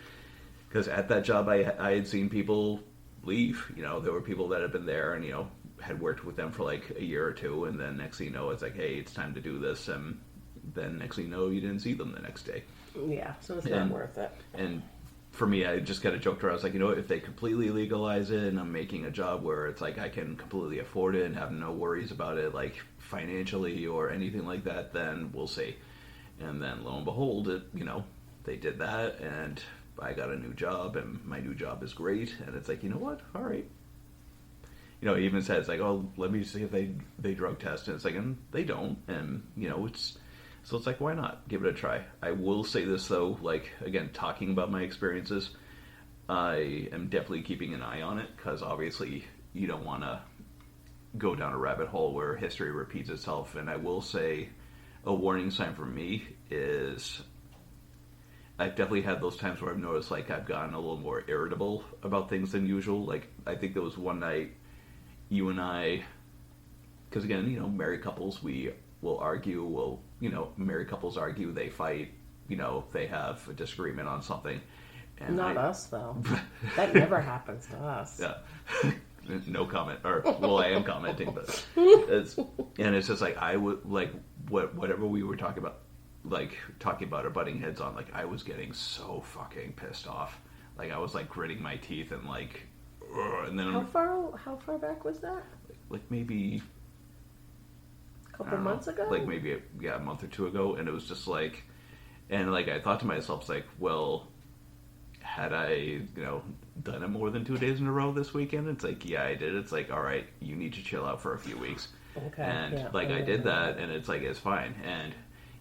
Because at that job, I had seen people leave. There were people that had been there and had worked with them for like a year or two, and then next thing you know, it's like, hey, it's time to do this, and then next thing you know, you didn't see them the next day. Yeah, so it's not worth it. And for me, I just kind of joked around. I was like, if they completely legalize it and I'm making a job where it's like I can completely afford it and have no worries about it, like financially or anything like that, then we'll see. And then lo and behold, they did that, and I got a new job, and my new job is great. And it's like, you know what? All right. It even says like, oh, let me see if they drug test. And it's like, and they don't. And, so it's like, why not? Give it a try. I will say this, though, like, again, talking about my experiences, I am definitely keeping an eye on it, because obviously you don't want to go down a rabbit hole where history repeats itself. And I will say a warning sign for me is I've definitely had those times where I've noticed, like, I've gotten a little more irritable about things than usual. Like, I think there was one night you and I, because again, married couples, we will argue, married couples argue, they fight, they have a disagreement on something. And Not us, though. That never happens to us. Yeah. No comment. Or, well, I am commenting, but it's just like, I would, like, whatever we were talking about or butting heads on, like, I was getting so fucking pissed off. Like, I was, like, gritting my teeth and, like, and then... How far back was that? Like, maybe... A couple months ago? Like, maybe, a month or two ago, and it was just, like... And, like, I thought to myself, like, well, had I, done it more than 2 days in a row this weekend? It's like, yeah, I did. It's like, all right, you need to chill out for a few weeks. Okay. And, yeah. I did that, and it's like, it's fine. And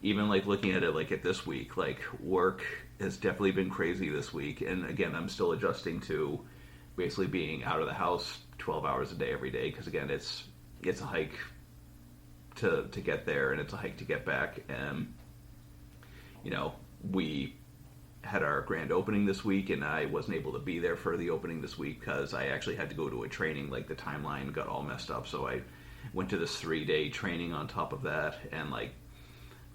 even, like, looking at it, like, at this week, like, work has definitely been crazy this week. And, again, I'm still adjusting to basically being out of the house 12 hours a day every day, because, again, it's a hike to get there, and it's a hike to get back. And, we had our grand opening this week, and I wasn't able to be there for the opening this week because I actually had to go to a training. Like, the timeline got all messed up, so I went to this 3-day training on top of that, and, like,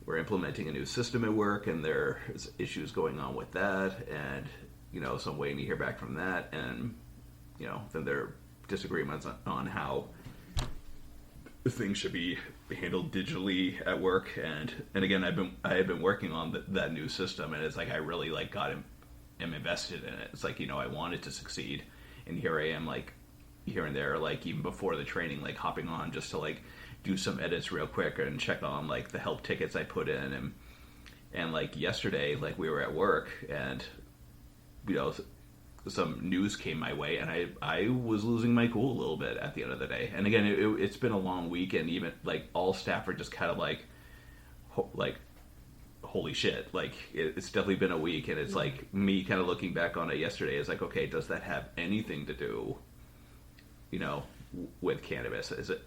we're implementing a new system at work, and there's issues going on with that, and, so I'm waiting to hear back from that, and, then there are disagreements on how things should be handled digitally at work, and again, I have been working on that new system, and it's like I really, like, am invested in it. It's like, I want it to succeed, and here I am, like, here and there, like, even before the training, like, hopping on just to, like, do some edits real quick and check on, like, the help tickets I put in, and like, yesterday, like, we were at work, and some news came my way, and I was losing my cool a little bit at the end of the day. And again, it's been a long week, and even, like, all staff are just kind of like holy shit, like, it's definitely been a week, and it's like me kind of looking back on it yesterday is like, okay, does that have anything to do with cannabis? Is it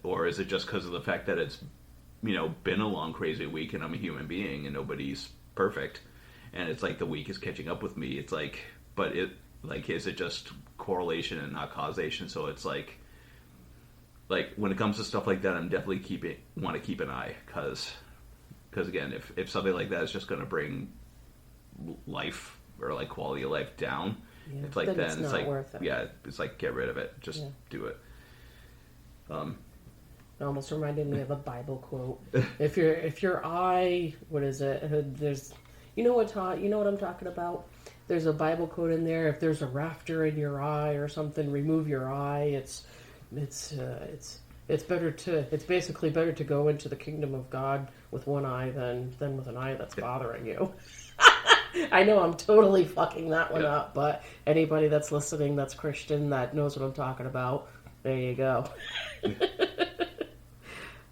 just because of the fact that it's been a long crazy week, and I'm a human being, and nobody's perfect, and it's like the week is catching up with me? It's like, but is it just correlation and not causation? So it's like when it comes to stuff like that, I'm definitely want to keep an eye, because again, if something like that is just going to bring life or, like, quality of life down, it's like, then it's like, worth it. Yeah, it's like, get rid of it, just do it. It almost reminded me of a Bible quote. If your eye, what is it? There's, you know what I'm talking about. There's a Bible quote in there. If there's a rafter in your eye or something, remove your eye. It's basically better to go into the kingdom of God with one eye than with an eye that's bothering you. I know I'm totally fucking that one up, but anybody that's listening that's Christian that knows what I'm talking about, there you go.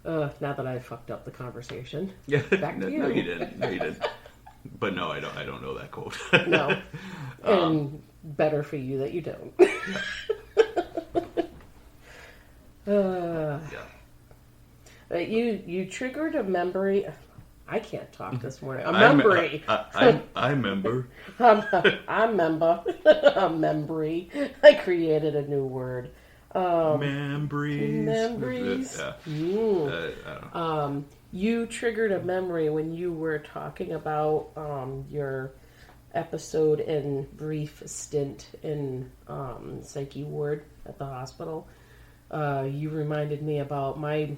Now that I fucked up the conversation. Yeah. Back to you. No, you didn't. But no, I don't know that quote. No. And better for you that you don't. Yeah. You triggered a memory. I can't talk this morning. A memory. I remember. I remember. A memory. I created a new word. Memories. Memories. Yeah. I don't know. You triggered a memory when you were talking about your episode and brief stint in psyche ward at the hospital. You reminded me about my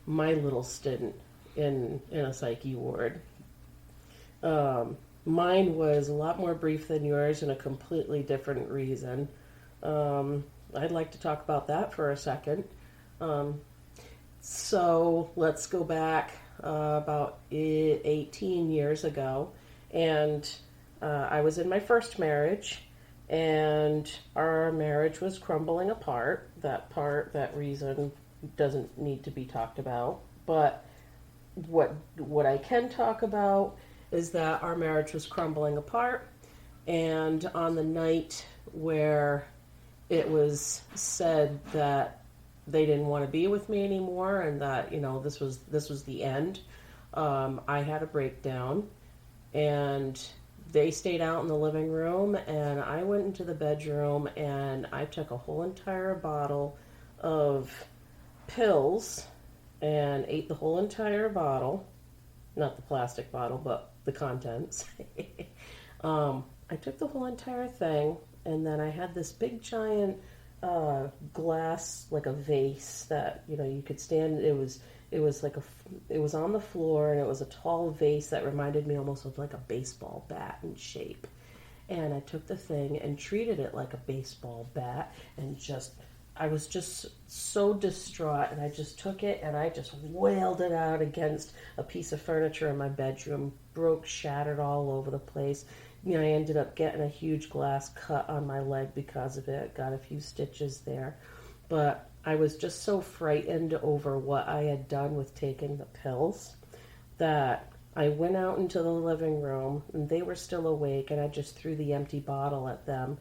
little stint in a psyche ward. Mine was a lot more brief than yours and a completely different reason. I'd like to talk about that for a second. So let's go back about 18 years ago, and I was in my first marriage, and our marriage was crumbling apart. That reason doesn't need to be talked about. But what I can talk about is that our marriage was crumbling apart, and on the night where it was said that they didn't want to be with me anymore, and that this was the end. I had a breakdown, and they stayed out in the living room, and I went into the bedroom, and I took a whole entire bottle of pills and ate the whole entire bottle, not the plastic bottle, but the contents. I took the whole entire thing, and then I had this big giant glass, like a vase that you could stand. It was on the floor, and it was a tall vase that reminded me almost of like a baseball bat in shape. And I took the thing and treated it like a baseball bat, and I was just so distraught, and I just took it and I just wailed it out against a piece of furniture in my bedroom, shattered all over the place. I ended up getting a huge glass cut on my leg because of it. Got a few stitches there. But I was just so frightened over what I had done with taking the pills that I went out into the living room, and they were still awake, and I just threw the empty bottle at them.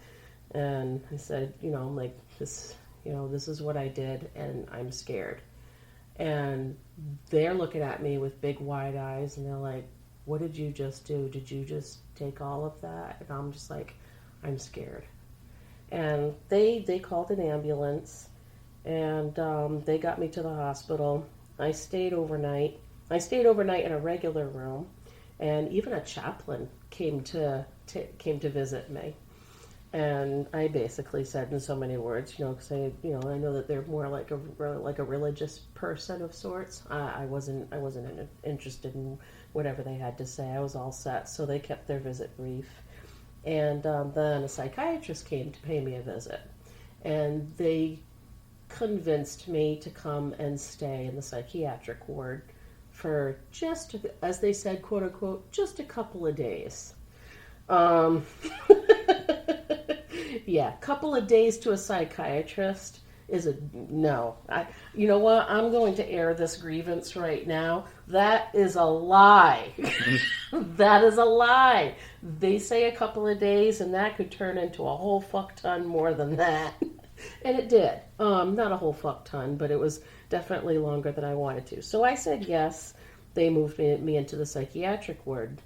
And I said, this is what I did, and I'm scared. And they're looking at me with big wide eyes, and they're like, what did you just do? Did you just take all of that? And I'm just like, I'm scared. And they called an ambulance, and they got me to the hospital. I stayed overnight. I stayed overnight in a regular room, and even a chaplain came to visit me. And I basically said in so many words, because I know that they're more like a religious person of sorts. I wasn't interested in whatever they had to say. I was all set, so they kept their visit brief. And then a psychiatrist came to pay me a visit, and they convinced me to come and stay in the psychiatric ward for just, as they said, quote unquote, just a couple of days. Yeah, couple of days to a psychiatrist is a no. You know what? I'm going to air this grievance right now. That is a lie. That is a lie. They say a couple of days, and that could turn into a whole fuck ton more than that. And it did. Not a whole fuck ton, but it was definitely longer than I wanted to. So I said yes. They moved me into the psychiatric ward.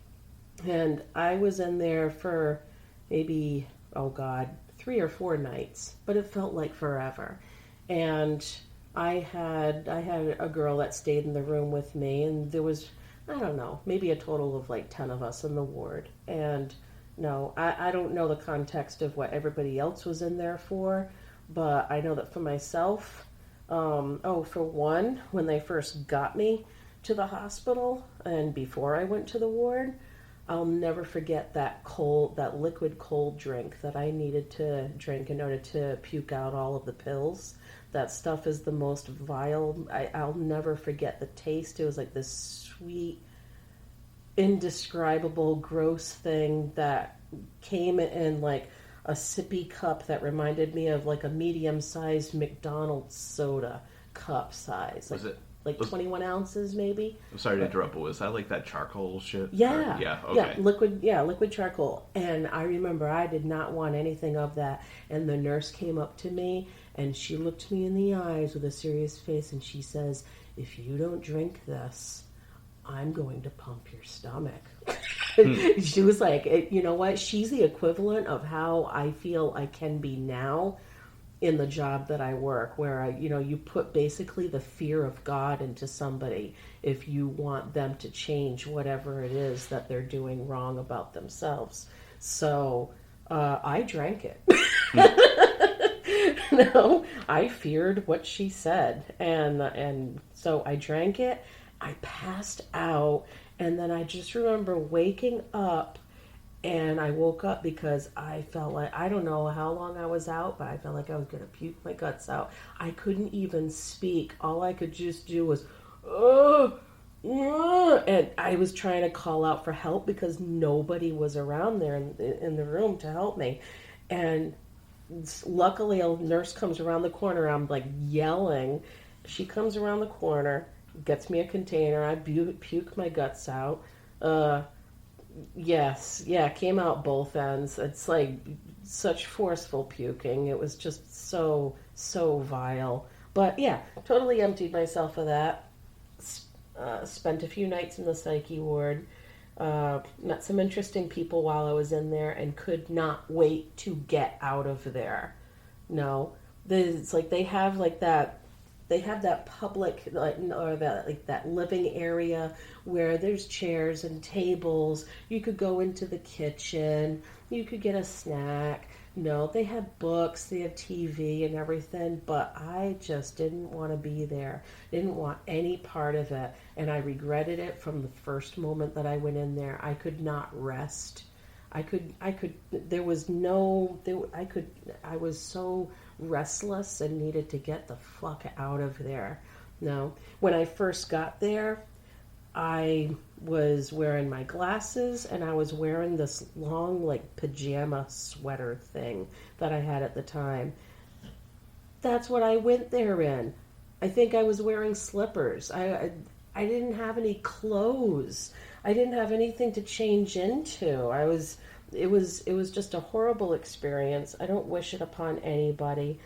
And I was in there for maybe, 3 or 4 nights, but it felt like forever. And I had a girl that stayed in the room with me, and there was, maybe a total of like 10 of us in the ward. And no, I don't know the context of what everybody else was in there for, but I know that for myself, for one, when they first got me to the hospital and before I went to the ward, I'll never forget that liquid cold drink that I needed to drink in order to puke out all of the pills. That stuff is the most vile. I'll never forget the taste. It was like this sweet, indescribable, gross thing that came in like a sippy cup that reminded me of like a medium-sized McDonald's soda cup size. like 21 ounces maybe. I'm sorry to interrupt, but was that like that charcoal shit? Yeah. Yeah, okay. Liquid charcoal. And I remember I did not want anything of that. And the nurse came up to me and she looked me in the eyes with a serious face and she says, "If you don't drink this, I'm going to pump your stomach." She was like, you know what? She's the equivalent of how I feel I can be now in the job that I work, where you put basically the fear of God into somebody if you want them to change whatever it is that they're doing wrong about themselves. So I drank it. No, I feared what she said, and so I drank it. I passed out, and then I just remember waking up. And I woke up because I felt like, I don't know how long I was out, but I felt like I was going to puke my guts out. I couldn't even speak. All I could just do was, and I was trying to call out for help because nobody was around there in the room to help me. And luckily a nurse comes around the corner. I'm like yelling. She comes around the corner, gets me a container. I puke my guts out. Yes, yeah, came out both ends. It's like such forceful puking. It was just so vile. But yeah, totally emptied myself of that. Spent a few nights in the psyche ward. Met some interesting people while I was in there and could not wait to get out of there. No, it's like they have that public, or that living area where there's chairs and tables. You could go into the kitchen. You could get a snack. No, they have books. They have TV and everything. But I just didn't want to be there. Didn't want any part of it. And I regretted it from the first moment that I went in there. I could not rest. I was so restless and needed to get the fuck out of there. No, when I first got there, I was wearing my glasses and I was wearing this long pajama sweater thing that I had at the time. That's what I went there in. I think I was wearing slippers. I didn't have any clothes. I didn't have anything to change into. It was just a horrible experience. I don't wish it upon anybody.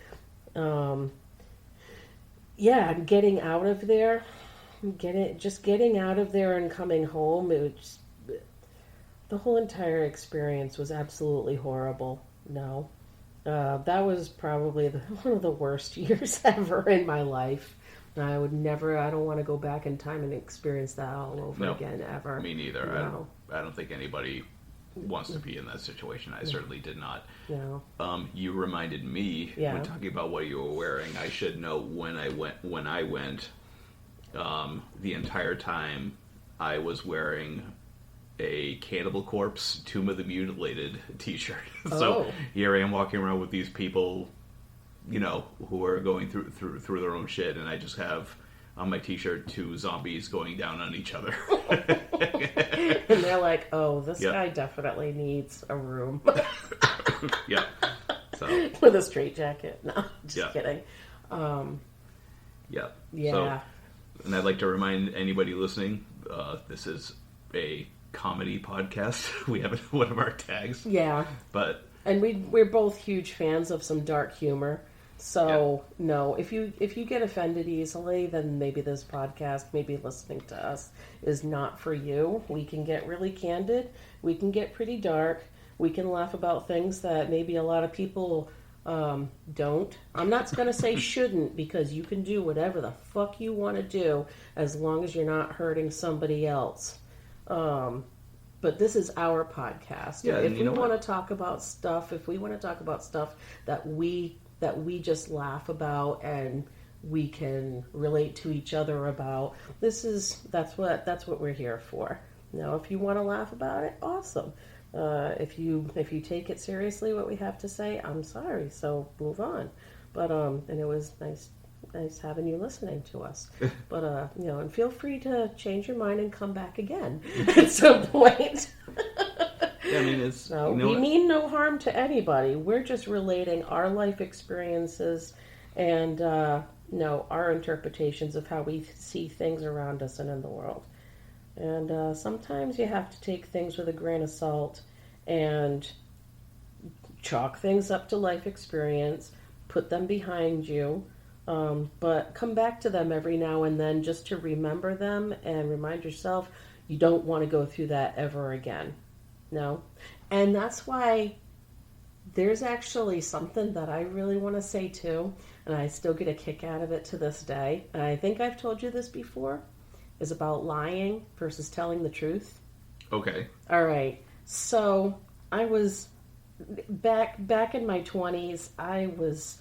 Getting out of there, getting out of there and coming home, the whole entire experience was absolutely horrible. No, that was probably one of the worst years ever in my life. I don't want to go back in time and experience that all over again, ever. Me neither. No. I don't think anybody wants to be in that situation. I certainly did not. No. You reminded me when talking about what you were wearing. I should know when I went. The entire time I was wearing a Cannibal Corpse Tomb of the Mutilated t-shirt. So here I am walking around with these people, who are going through their own shit, and I just have on my t-shirt 2 zombies going down on each other. And they're like, "Oh, this guy definitely needs a room." Yeah. So with a straitjacket. No, just kidding. Yeah. Yeah. So, and I'd like to remind anybody listening, this is a comedy podcast. We have one of our tags. Yeah. And we're both huge fans of some dark humor. So no, if you get offended easily, then maybe this podcast, maybe listening to us, is not for you. We can get really candid. We can get pretty dark. We can laugh about things that maybe a lot of people don't. I'm not going to say shouldn't, because you can do whatever the fuck you want to do as long as you're not hurting somebody else. But this is our podcast. Yeah, if we want to talk about stuff, that we just laugh about and we can relate to each other about, that's what we're here for. Now, if you want to laugh about it, awesome. If you take it seriously, what we have to say, I'm sorry. So move on. But and it was nice having you listening to us. But and feel free to change your mind and come back again at some point. Yeah, I mean, it's we mean no harm to anybody. We're just relating our life experiences and our interpretations of how we see things around us and in the world. And sometimes you have to take things with a grain of salt and chalk things up to life experience, put them behind you, but come back to them every now and then just to remember them and remind yourself you don't want to go through that ever again. No? And that's why there's actually something that I really want to say too, and I still get a kick out of it to this day, and I think I've told you this before, is about lying versus telling the truth. Okay. All right. So I was back in my 20s. I was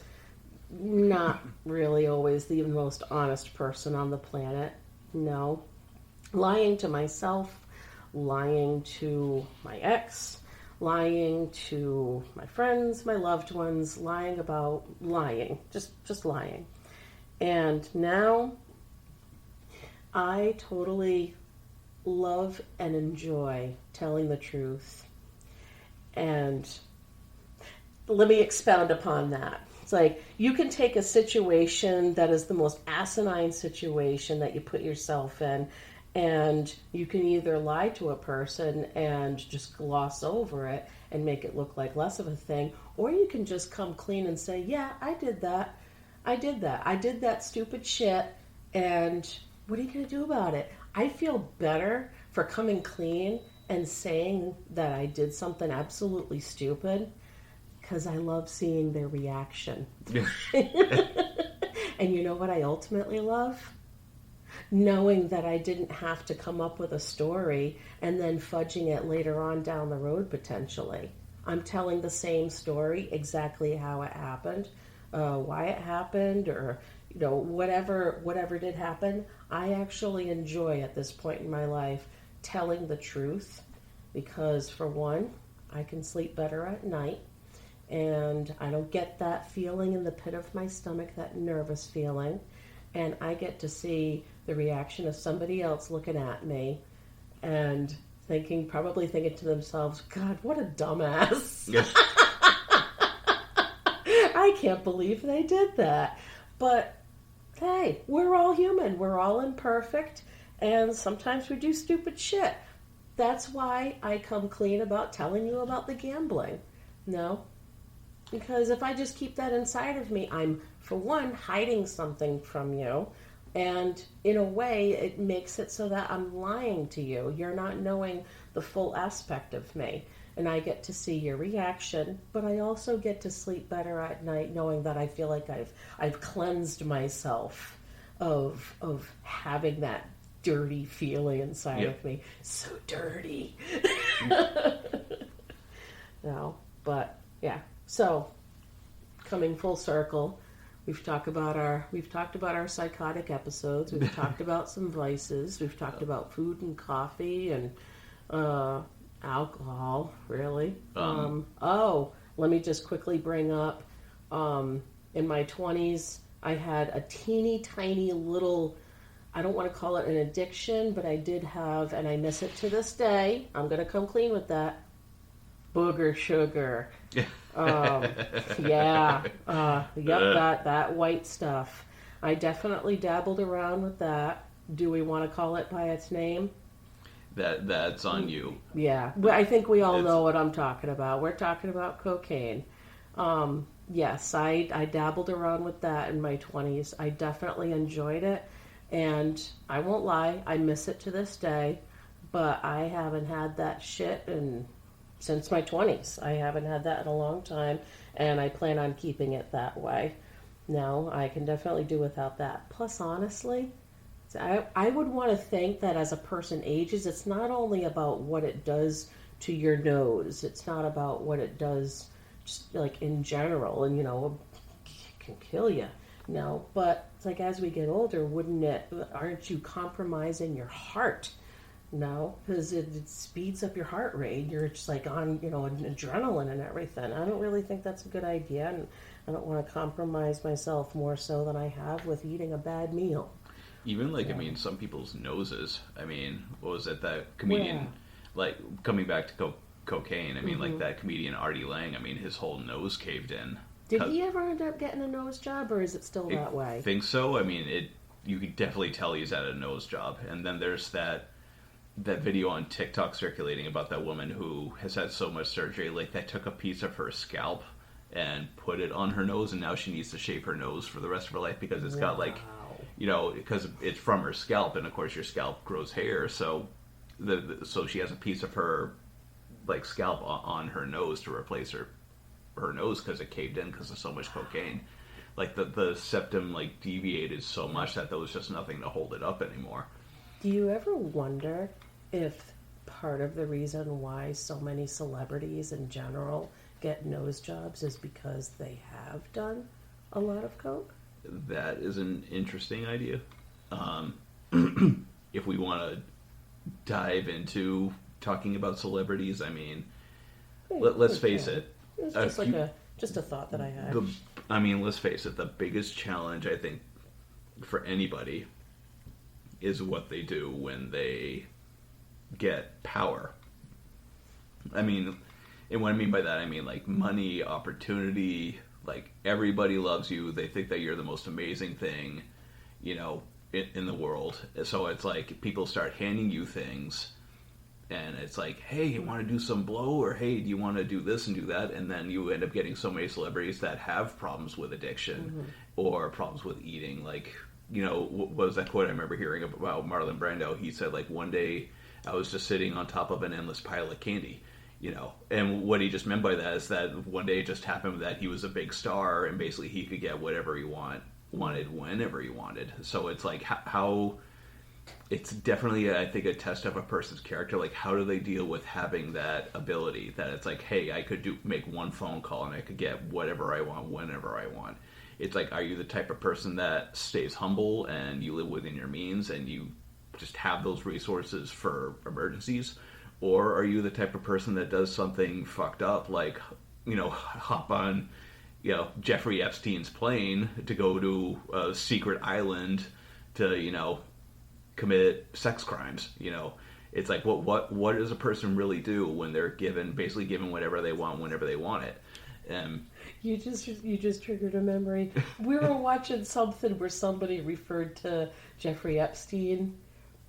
not really always the most honest person on the planet. No. Lying to myself, lying to my ex, lying to my friends, my loved ones, lying, just lying. And now I totally love and enjoy telling the truth. And let me expound upon that. It's like you can take a situation that is the most asinine situation that you put yourself in, and you can either lie to a person and just gloss over it and make it look like less of a thing, or you can just come clean and say, yeah, I did that. I did that stupid shit, and what are you going to do about it? I feel better for coming clean and saying that I did something absolutely stupid because I love seeing their reaction. And you know what I ultimately love? Knowing that I didn't have to come up with a story and then fudging it later on down the road potentially. I'm telling the same story, exactly how it happened, why it happened, or whatever did happen. I actually enjoy at this point in my life telling the truth because, for one, I can sleep better at night and I don't get that feeling in the pit of my stomach, that nervous feeling, and I get to see the reaction of somebody else looking at me and probably thinking to themselves, God, what a dumbass. Yes. I can't believe they did that. But hey, we're all human. We're all imperfect. And sometimes we do stupid shit. That's why I come clean about telling you about the gambling. No? Because if I just keep that inside of me, I'm, for one, hiding something from you. And in a way, it makes it so that I'm lying to you. You're not knowing the full aspect of me. And I get to see your reaction, but I also get to sleep better at night knowing that I feel like I've cleansed myself of having that dirty feeling inside of me. So dirty. No, but yeah. So coming full circle, we've talked about our psychotic episodes. We've talked about some vices. We've talked about food and coffee and alcohol, really. Let me just quickly bring up, in my 20s, I had a teeny tiny little, I don't want to call it an addiction, but I did have, and I miss it to this day, I'm going to come clean with that, booger sugar. That white stuff. I definitely dabbled around with that. Do we want to call it by its name? That's on you. Yeah, I think we all know what I'm talking about. We're talking about cocaine. Yes, I dabbled around with that in my 20s. I definitely enjoyed it, and I won't lie, I miss it to this day, but I haven't had that shit since my 20s. I haven't had that in a long time, and I plan on keeping it that way. No, I can definitely do without that. Plus, honestly, I would want to think that as a person ages, it's not only about what it does to your nose. It's not about what it does just like in general, and it can kill you. No, but it's like as we get older, aren't you compromising your heart? No, because it speeds up your heart rate. You're just like on, adrenaline and everything. I don't really think that's a good idea, and I don't want to compromise myself more so than I have with eating a bad meal. Even some people's noses. What was it, that comedian, coming back to cocaine, like that comedian Artie Lang, his whole nose caved in. Did he ever end up getting a nose job, or is it still that way? I think so. I mean, you can definitely tell he's at a nose job. And then there's that video on TikTok circulating about that woman who has had so much surgery, like they took a piece of her scalp and put it on her nose, and now she needs to shave her nose for the rest of her life because it's got like, because it's from her scalp, and of course your scalp grows hair, so so she has a piece of her like scalp on her nose to replace her nose because it caved in because of so much cocaine. Like the septum like deviated so much that there was just nothing to hold it up anymore. Do you ever wonder if part of the reason why so many celebrities in general get nose jobs is because they have done a lot of coke? That is an interesting idea. If we want to dive into talking about celebrities, I mean, let's face it. It's just a thought that I had. Let's face it. The biggest challenge, I think, for anybody is what they do when they get power. I mean, and what I mean by that, I mean like money, opportunity, like everybody loves you. They think that you're the most amazing thing, in the world. So it's like people start handing you things, and it's like, hey, you want to do some blow? Or hey, do you want to do this and do that? And then you end up getting so many celebrities that have problems with addiction or problems with eating. Like, what was that quote I remember hearing about Marlon Brando? He said, like, one day I was just sitting on top of an endless pile of candy. And what he just meant by that is that one day it just happened that he was a big star and basically he could get whatever he wanted whenever he wanted. So it's like how it's definitely, I think, a test of a person's character. Like, how do they deal with having that ability that it's like, hey, I could make one phone call and I could get whatever I want whenever I want. It's like, are you the type of person that stays humble and you live within your means and you just have those resources for emergencies? Or are you the type of person that does something fucked up, like, hop on, Jeffrey Epstein's plane to go to a secret island to, commit sex crimes? It's like, what does a person really do when they're basically given whatever they want whenever they want it? You just triggered a memory. We were watching something where somebody referred to Jeffrey Epstein.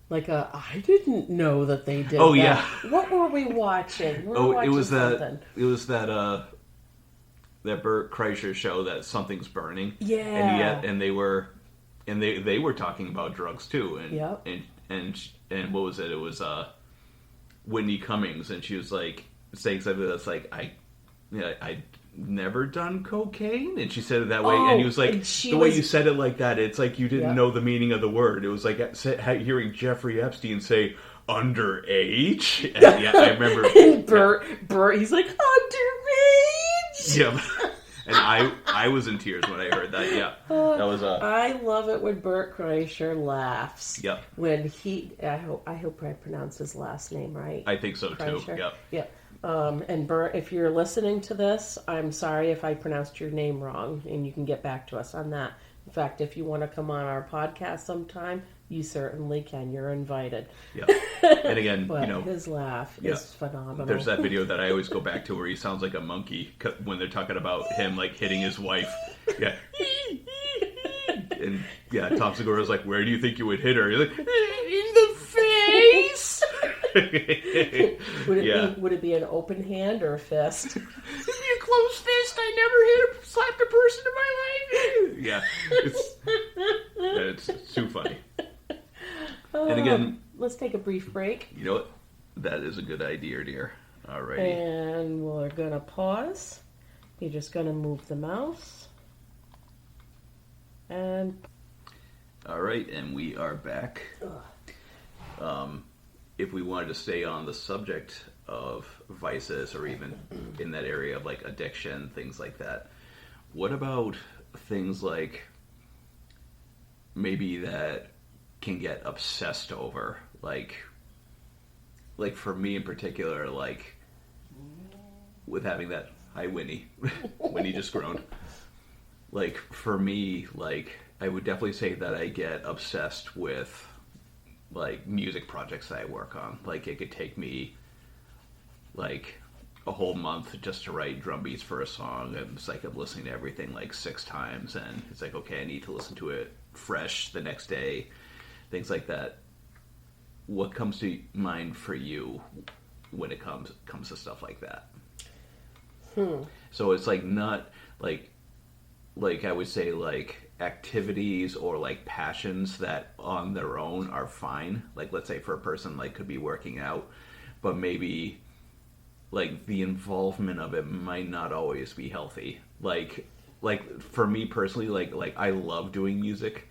Like I didn't know that they did. Oh, that. yeah. What were we watching? It was that Bert Kreischer show that Something's Burning. Yeah. And they were talking about drugs too. And yep. and what was it? It was Whitney Cummings, and she was like saying something that's like, I never done cocaine, and she said it that way, and he was like, way you said it like that, it's like you didn't know the meaning of the word. It was like hearing Jeffrey Epstein say underage, and yeah, I remember. And Bert, he's like, underage. Yeah, and I was in tears when I heard that. Yeah, that was. I love it when Bert Kreischer laughs. Yep. When I hope I pronounced his last name right. I think so Kreischer. too. Yep. Yep. And Bert, if you're listening to this, I'm sorry if I pronounced your name wrong, and you can get back to us on that. In fact, if you want to come on our podcast sometime, you certainly can. You're invited. Yeah. And again, but his laugh is phenomenal. There's that video that I always go back to where he sounds like a monkey when they're talking about him like hitting his wife. Yeah. And yeah, Tom Segura's like, where do you think you would hit her? You're like, in the face. Would it be an open hand or a fist? It'd be a closed fist. I never slapped a person in my life. Yeah, it's too funny. And again, let's take a brief break. You know what? That is a good idea, dear. Alrighty. And we're gonna pause. You're just gonna move the mouse. And alright, and we are back. If we wanted to stay on the subject of vices, or even in that area of like addiction, things like that, what about things like maybe that can get obsessed over, like for me in particular, like with having that, hi Winnie, Winnie just groaned. Like for me, like I would definitely say that I get obsessed with like music projects that I work on. Like it could take me like a whole month just to write drum beats for a song, and it's like I'm listening to everything like 6 times, and it's like, okay, I need to listen to it fresh the next day, things like that. What comes to mind for you when it comes to stuff like that? So it's like not like I would say like activities or like passions that on their own are fine. Like let's say for a person like could be working out, but maybe like the involvement of it might not always be healthy. Like for me personally, like I love doing music,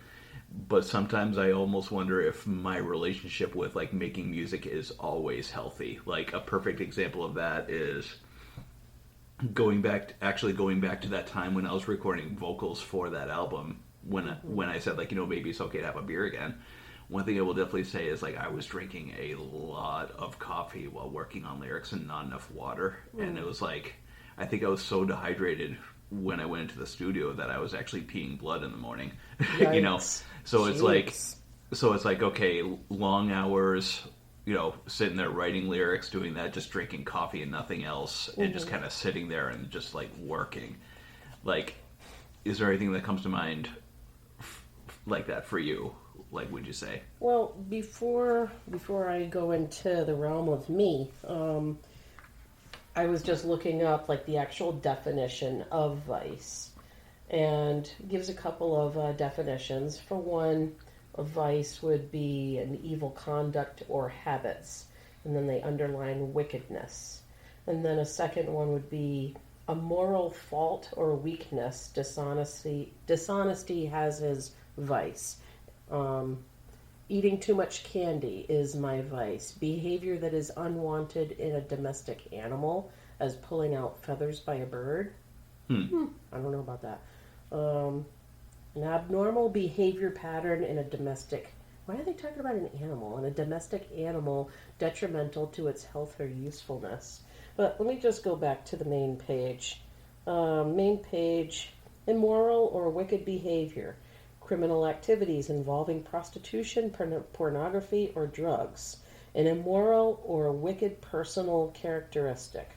but sometimes I almost wonder if my relationship with like making music is always healthy. Like a perfect example of that is going back to that time when I was recording vocals for that album, when I said like, maybe it's okay to have a beer again. One thing I will definitely say is like I was drinking a lot of coffee while working on lyrics and not enough water. And it was like, I think I was so dehydrated when I went into the studio that I was actually peeing blood in the morning. So Jeez. it's like okay, long hours, sitting there writing lyrics, doing that, just drinking coffee and nothing else, and just kind of sitting there and just like working. Like, is there anything that comes to mind like that for you? Like, would you say? Well, before I go into the realm of me, I was just looking up like the actual definition of vice, and it gives a couple of definitions. For one, a vice would be an evil conduct or habits, and then they underline wickedness. And then a second one would be a moral fault or weakness. Dishonesty has his vice. Eating too much candy is my vice. Behavior that is unwanted in a domestic animal, as pulling out feathers by a bird. I don't know about that. An abnormal behavior pattern in a domestic... Why are they talking about an animal? In a domestic animal, detrimental to its health or usefulness. But let me just go back to the main page. Main page, immoral or wicked behavior. Criminal activities involving prostitution, pornography, or drugs. An immoral or wicked personal characteristic.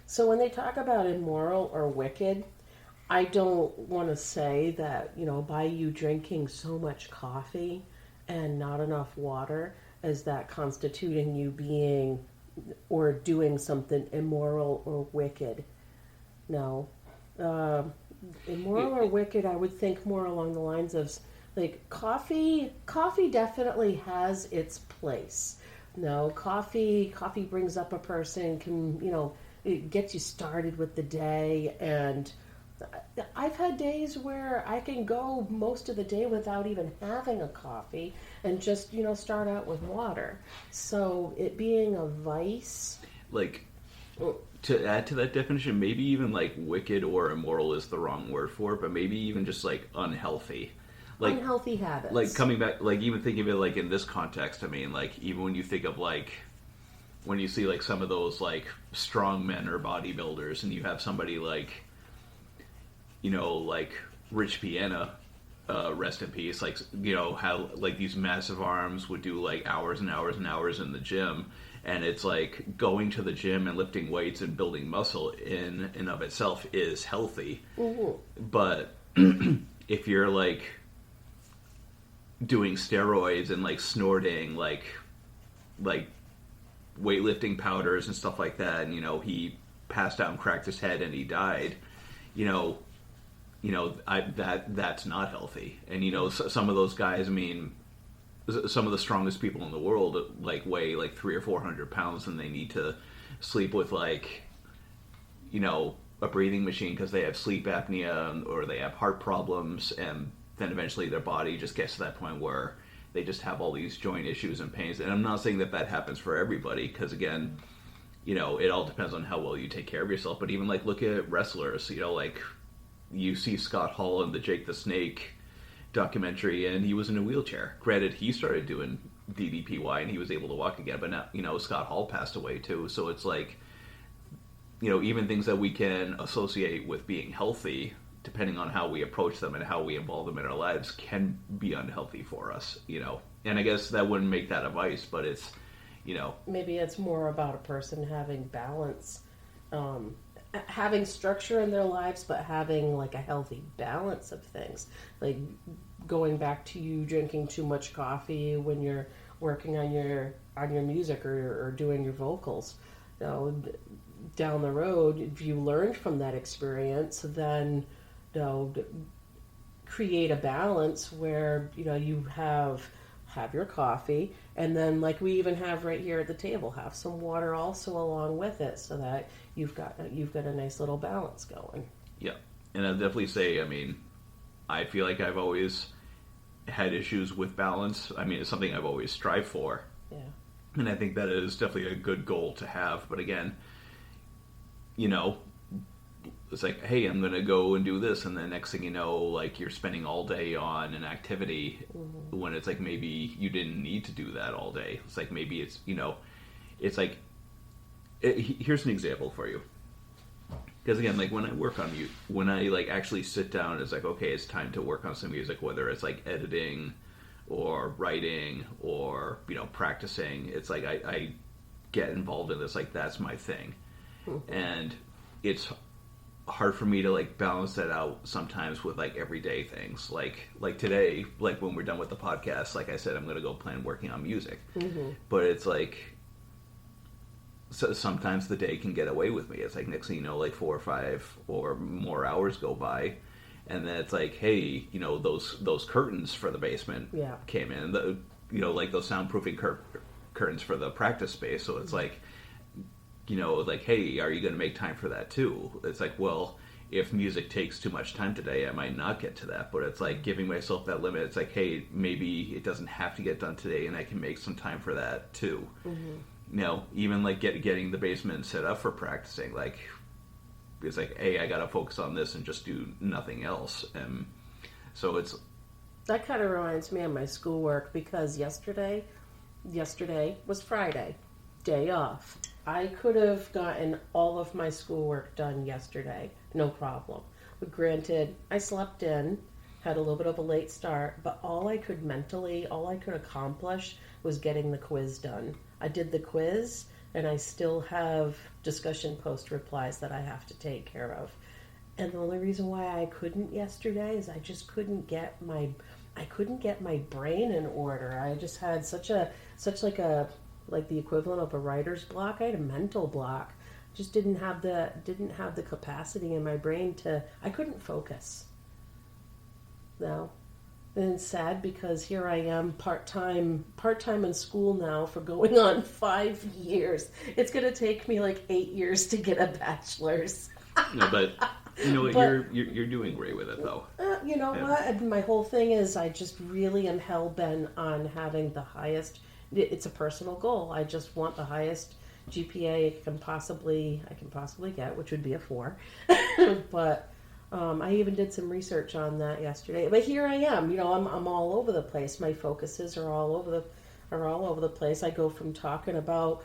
So when they talk about immoral or wicked, I don't want to say that, by you drinking so much coffee and not enough water, is that constituting you being or doing something immoral or wicked. No. Immoral or wicked, I would think more along the lines of like coffee definitely has its place. No, coffee brings up a person, can, it gets you started with the day, and I've had days where I can go most of the day without even having a coffee and just, start out with water. So it being a vice. Like, to add to that definition, maybe even like wicked or immoral is the wrong word for it, but maybe even just like unhealthy. Like, unhealthy habits. Like coming back, like even thinking of it like in this context, I mean, like even when you think of like, when you see like some of those like strong men or bodybuilders and you have somebody like, like Rich Piana, rest in peace, like, how like these massive arms would do like hours and hours and hours in the gym. And it's like going to the gym and lifting weights and building muscle in and of itself is healthy. But if you're like doing steroids and like snorting like weightlifting powders and stuff like that, and he passed out and cracked his head and he died, that's not healthy. And some of those guys, I mean, some of the strongest people in the world like weigh like 300 or 400 pounds, and they need to sleep with like a breathing machine because they have sleep apnea or they have heart problems, and then eventually their body just gets to that point where they just have all these joint issues and pains. And I'm not saying that happens for everybody, because again, it all depends on how well you take care of yourself. But even like look at wrestlers, like you see Scott Hall in the Jake the Snake documentary, and he was in a wheelchair. Granted, he started doing DDPY and he was able to walk again, but now Scott Hall passed away too. So it's like, even things that we can associate with being healthy, depending on how we approach them and how we involve them in our lives, can be unhealthy for us, And I guess that wouldn't make that a vice, but it's, Maybe it's more about a person having balance having structure in their lives, but having like a healthy balance of things. Like going back to you drinking too much coffee when you're working on your music or doing your vocals. You know, down the road, if you learned from that experience, then create a balance where you have your coffee, and then like we even have right here at the table, have some water also along with it, so that you've got a nice little balance going. Yeah, and I'd definitely say, I mean, I feel like I've always had issues with balance. I mean, it's something I've always strived for. Yeah. And I think that is definitely a good goal to have. But again, it's like, hey, I'm going to go and do this. And the next thing you know, like you're spending all day on an activity when it's like maybe you didn't need to do that all day. It's like maybe it's, it's like, here's an example for you. Because again, like when I work on mute, when I like actually sit down, it's like, okay, it's time to work on some music, whether it's like editing or writing or, practicing. It's like I get involved in this, like that's my thing. And it's hard for me to like balance that out sometimes with like everyday things. Like today, like when we're done with the podcast, like I said, I'm going to go plan working on music. But it's like, so sometimes the day can get away with me. It's like next thing you know, like 4 or 5 or more hours go by, and then it's like, hey, those curtains for the basement came in. Like those soundproofing curtains for the practice space. So it's like, like, hey, are you going to make time for that too? It's like, well, if music takes too much time today, I might not get to that. But it's like giving myself that limit. It's like, hey, maybe it doesn't have to get done today, and I can make some time for that too. Even like getting the basement set up for practicing, like it's like, hey, I gotta focus on this and just do nothing else. And so it's that kind of reminds me of my schoolwork, because yesterday was Friday, day off. I could have gotten all of my schoolwork done yesterday, no problem. But granted, I slept in, had a little bit of a late start, but all I could accomplish was getting the quiz done. I did the quiz, and I still have discussion post replies that I have to take care of. And the only reason why I couldn't yesterday is I just couldn't get my brain in order. I just had such the equivalent of a writer's block. I had a mental block. Just didn't have the capacity in my brain I couldn't focus. No. And it's sad because here I am part-time in school now for going on 5 years. It's going to take me like 8 years to get a bachelor's. But you're doing great with it though. What? My whole thing is I just really am hell-bent on having the highest. It's a personal goal. I just want the highest GPA I can possibly get, which would be a 4. But I even did some research on that yesterday. But here I am. I'm all over the place. My focuses are all over the place. I go from talking about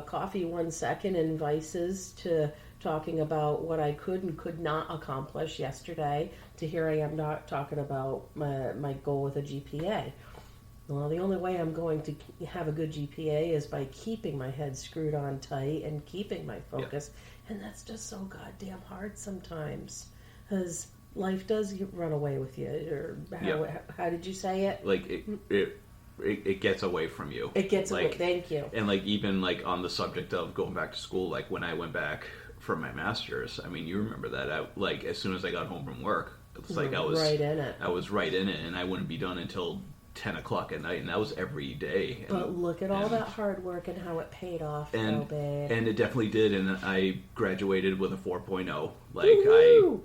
coffee 1 second and vices to talking about what I could and could not accomplish yesterday to here I am not talking about my goal with a GPA. Well, the only way I'm going to have a good GPA is by keeping my head screwed on tight and keeping my focus. Yeah. And that's just so goddamn hard sometimes. Because life does run away with you. Or how did you say it? Like it gets away from you. It gets away. Thank you. And like even like on the subject of going back to school, like when I went back for my master's, I mean, you remember that. Like as soon as I got home from work, it's like I was right in it. I was right in it, and I wouldn't be done until 10 o'clock at night, and that was every day. But look at all that hard work and how it paid off, babe. And it definitely did, and I graduated with a 4.0. Like Woo-hoo!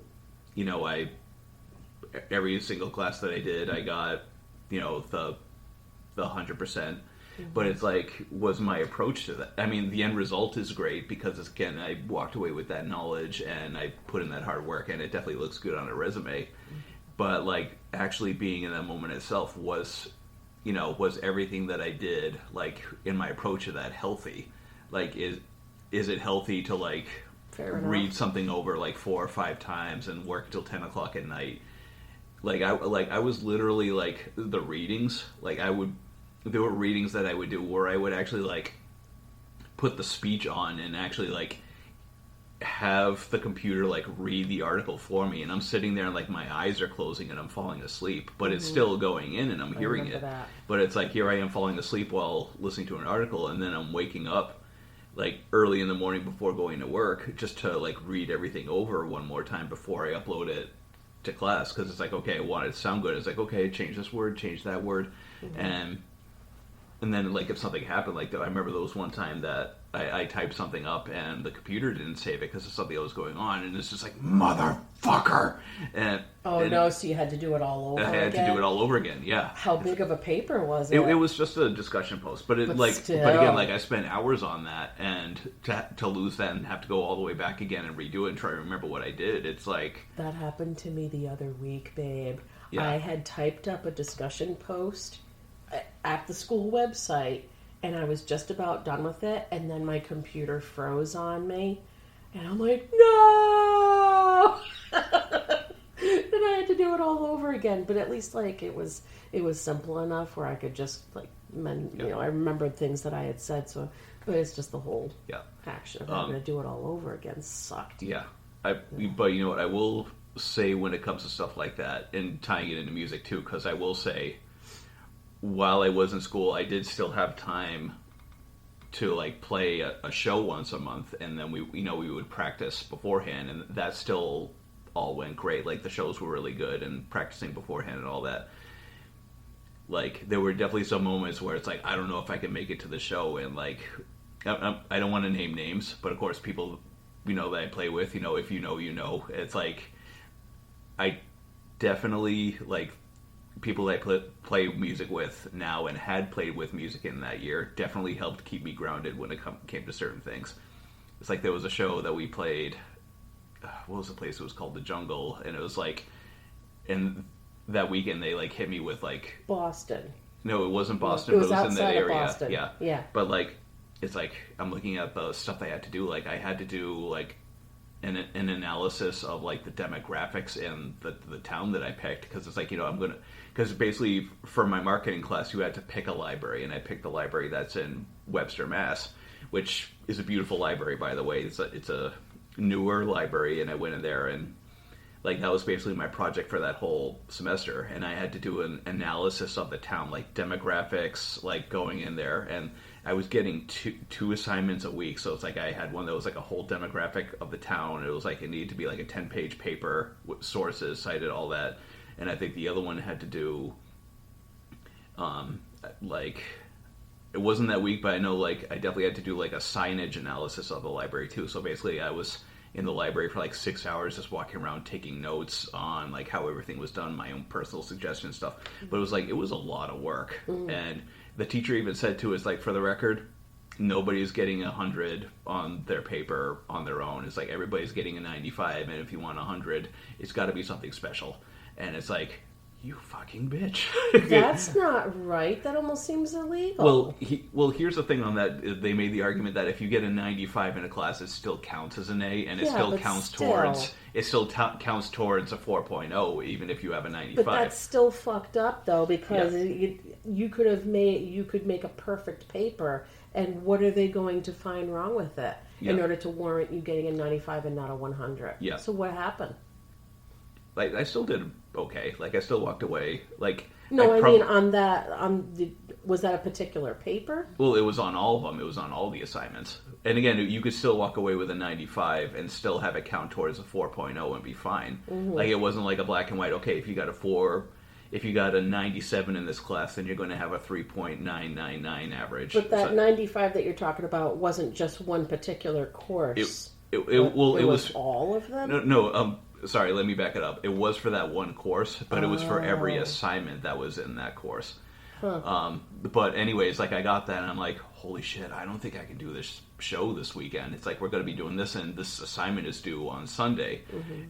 I every single class that I did, I got, the 100%. But it's like, was my approach to that. I mean, the end result is great because, again, I walked away with that knowledge and I put in that hard work, and it definitely looks good on a resume. But like actually being in that moment itself was everything that I did, like in my approach to that, healthy? Like is it healthy to like read something over like 4 or 5 times and work till 10 o'clock at night? I was literally like the readings, there were readings that I would do where I would actually like put the speech on and actually like have the computer like read the article for me, and I'm sitting there and like my eyes are closing and I'm falling asleep, but it's still going in and I'm hearing it. That. But it's like here I am falling asleep while listening to an article, and then I'm waking up like early in the morning before going to work just to like read everything over one more time before I upload it to class, because it's like, okay, I want it to sound good. It's like, okay, change this word, change that word, and then like if something happened, like I remember there was one time that I typed something up and the computer didn't save it because of something that was going on, and it's just like, motherfucker. And no, so you had to do it all over again? I had to do it all over again, yeah. How big of a paper was it? It was just a discussion post, but again, like I spent hours on that, and to lose that and have to go all the way back again and redo it and try to remember what I did, it's like... That happened to me the other week, babe. Yeah. I had typed up a discussion post at the school website, and I was just about done with it, and then my computer froze on me, and I'm like, no! Then I had to do it all over again, but at least like it was simple enough where I could just like I remembered things that I had said, so but it's just the whole action of having to do it all over again sucked. Yeah. But you know what, I will say when it comes to stuff like that, and tying it into music too, because I will say, while I was in school, I did still have time to like play a show once a month, and then we would practice beforehand, and that still all went great. Like the shows were really good, and practicing beforehand and all that. Like there were definitely some moments where it's like, I don't know if I can make it to the show, and like I don't want to name names, but of course people that I play with, if you know, it's like I definitely like people that I play music with now and had played with music in that year definitely helped keep me grounded when it came to certain things. It's like there was a show that we played, what was the place? It was called The Jungle, and it was like, and that weekend they like hit me with like... Boston. No, it wasn't Boston, it was but it was in that area. Boston. Yeah. But like, it's like, I'm looking at the stuff I had to do, like I had to do like an analysis of like the demographics in the town that I picked, because it's like, because basically for my marketing class you had to pick a library, and I picked the library that's in Webster, Mass, which is a beautiful library, by the way. It's a newer library, and I went in there, and like that was basically my project for that whole semester, and I had to do an analysis of the town, like demographics, like going in there, and I was getting two assignments a week. So it's like I had one that was like a whole demographic of the town. It was like it needed to be like a 10-page paper with sources, cited, all that. And I think the other one had to do, like, it wasn't that week, but I know like I definitely had to do like a signage analysis of the library too. So basically I was in the library for like 6 hours just walking around taking notes on like how everything was done, my own personal suggestion stuff. But it was a lot of work. And the teacher even said to us, like, for the record, nobody's getting 100 on their paper on their own. It's like everybody's getting a 95, and if you want 100, it's got to be something special. And it's like, you fucking bitch. That's not right. That almost seems illegal. Well, here's the thing on that. They made the argument that if you get a 95 in a class, it still counts as an A, and it still counts towards a 4.0, even if you have a 95. But that's still fucked up, though, because you could make a perfect paper, and what are they going to find wrong with it in order to warrant you getting a 95 and not a 100? Yeah. So what happened? Like, I still did okay. Like, I still walked away. Like, no, I mean on that. Was that a particular paper? Well, it was on all of them. It was on all the assignments. And again, you could still walk away with a 95 and still have it count towards a 4.0 and be fine. Like, it wasn't like a black and white. Okay, if you got a 97 in this class, then you're going to have a 3.999 average. But that 95 that you're talking about wasn't just one particular course. It was all of them. No. Sorry, let me back it up. It was for that one course, but it was for every assignment that was in that course. But anyways, like I got that, and I'm like, holy shit, I don't think I can do this show this weekend. It's like we're going to be doing this, and this assignment is due on Sunday.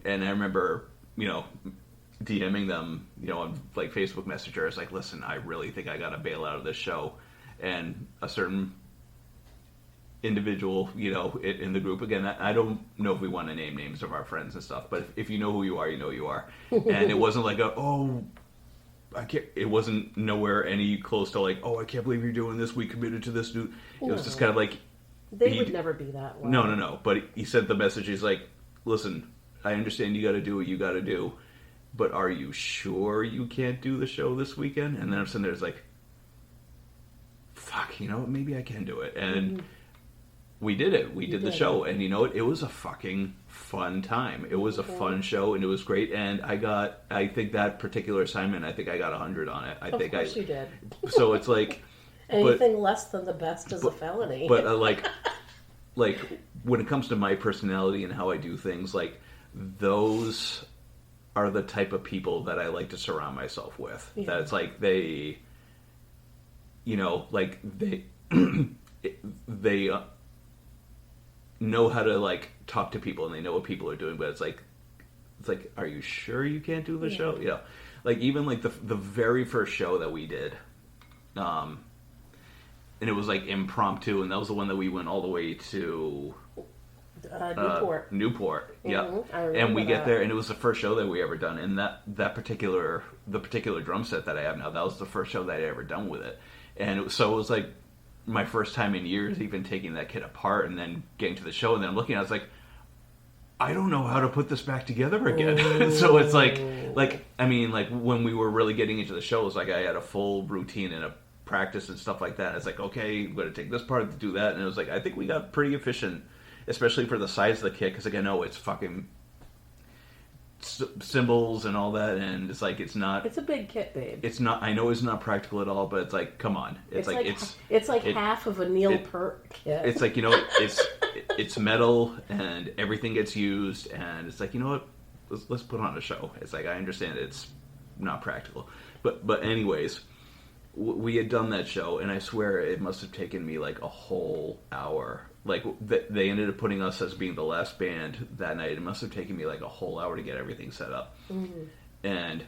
And I remember, DMing them, on like Facebook Messenger. It's like, listen, I really think I got to bail out of this show. And a certain individual, in the group, again, I don't know if we want to name names of our friends and stuff, but if you know who you are, you know you are. And it wasn't like it wasn't nowhere any close to like, oh, I can't believe you're doing this, we committed to this, dude. It was just kind of like, They would never be that way. No. But he sent the message. He's like, listen, I understand you got to do what you got to do, but are you sure you can't do the show this weekend? And then I'm sitting there, it's like, fuck, maybe I can do it. And we did it. We did the show. And it was a fucking fun time. It was a fun show, and it was great. And I think that particular assignment, I got 100 on it. Of course you did. So it's like... Anything less than the best is a felony. But like when it comes to my personality and how I do things, like those are the type of people that I like to surround myself with. Yeah. That it's like they they know how to like talk to people, and they know what people are doing. But it's like, are you sure you can't do the show? Yeah. Like even like the very first show that we did, and it was like impromptu, and that was the one that we went all the way to Newport. Yeah. And we get there, and it was the first show that we ever done. And the particular drum set that I have now, that was the first show that I ever done with it. And it was like my first time in years even taking that kit apart and then getting to the show, and then looking at it, I was like, I don't know how to put this back together again. So it's like I mean, like when we were really getting into the shows, like I had a full routine and a practice and stuff like that. It's like, okay, I'm going to take this part to do that. And it was like, I think we got pretty efficient, especially for the size of the kit, because like I know it's fucking cymbals and all that, and it's like, it's a big kit, babe. It's not, I know it's not practical at all, but it's like, come on. It's like half of a Neil Peart kit. It's like, it's metal and everything gets used, and it's like, you know what, let's put on a show. It's like, I understand it's not practical, but anyways, we had done that show, and I swear it must have taken me like a whole hour. Like they ended up putting us as being the last band that night. It must have taken me like a whole hour to get everything set up. Mm-hmm. And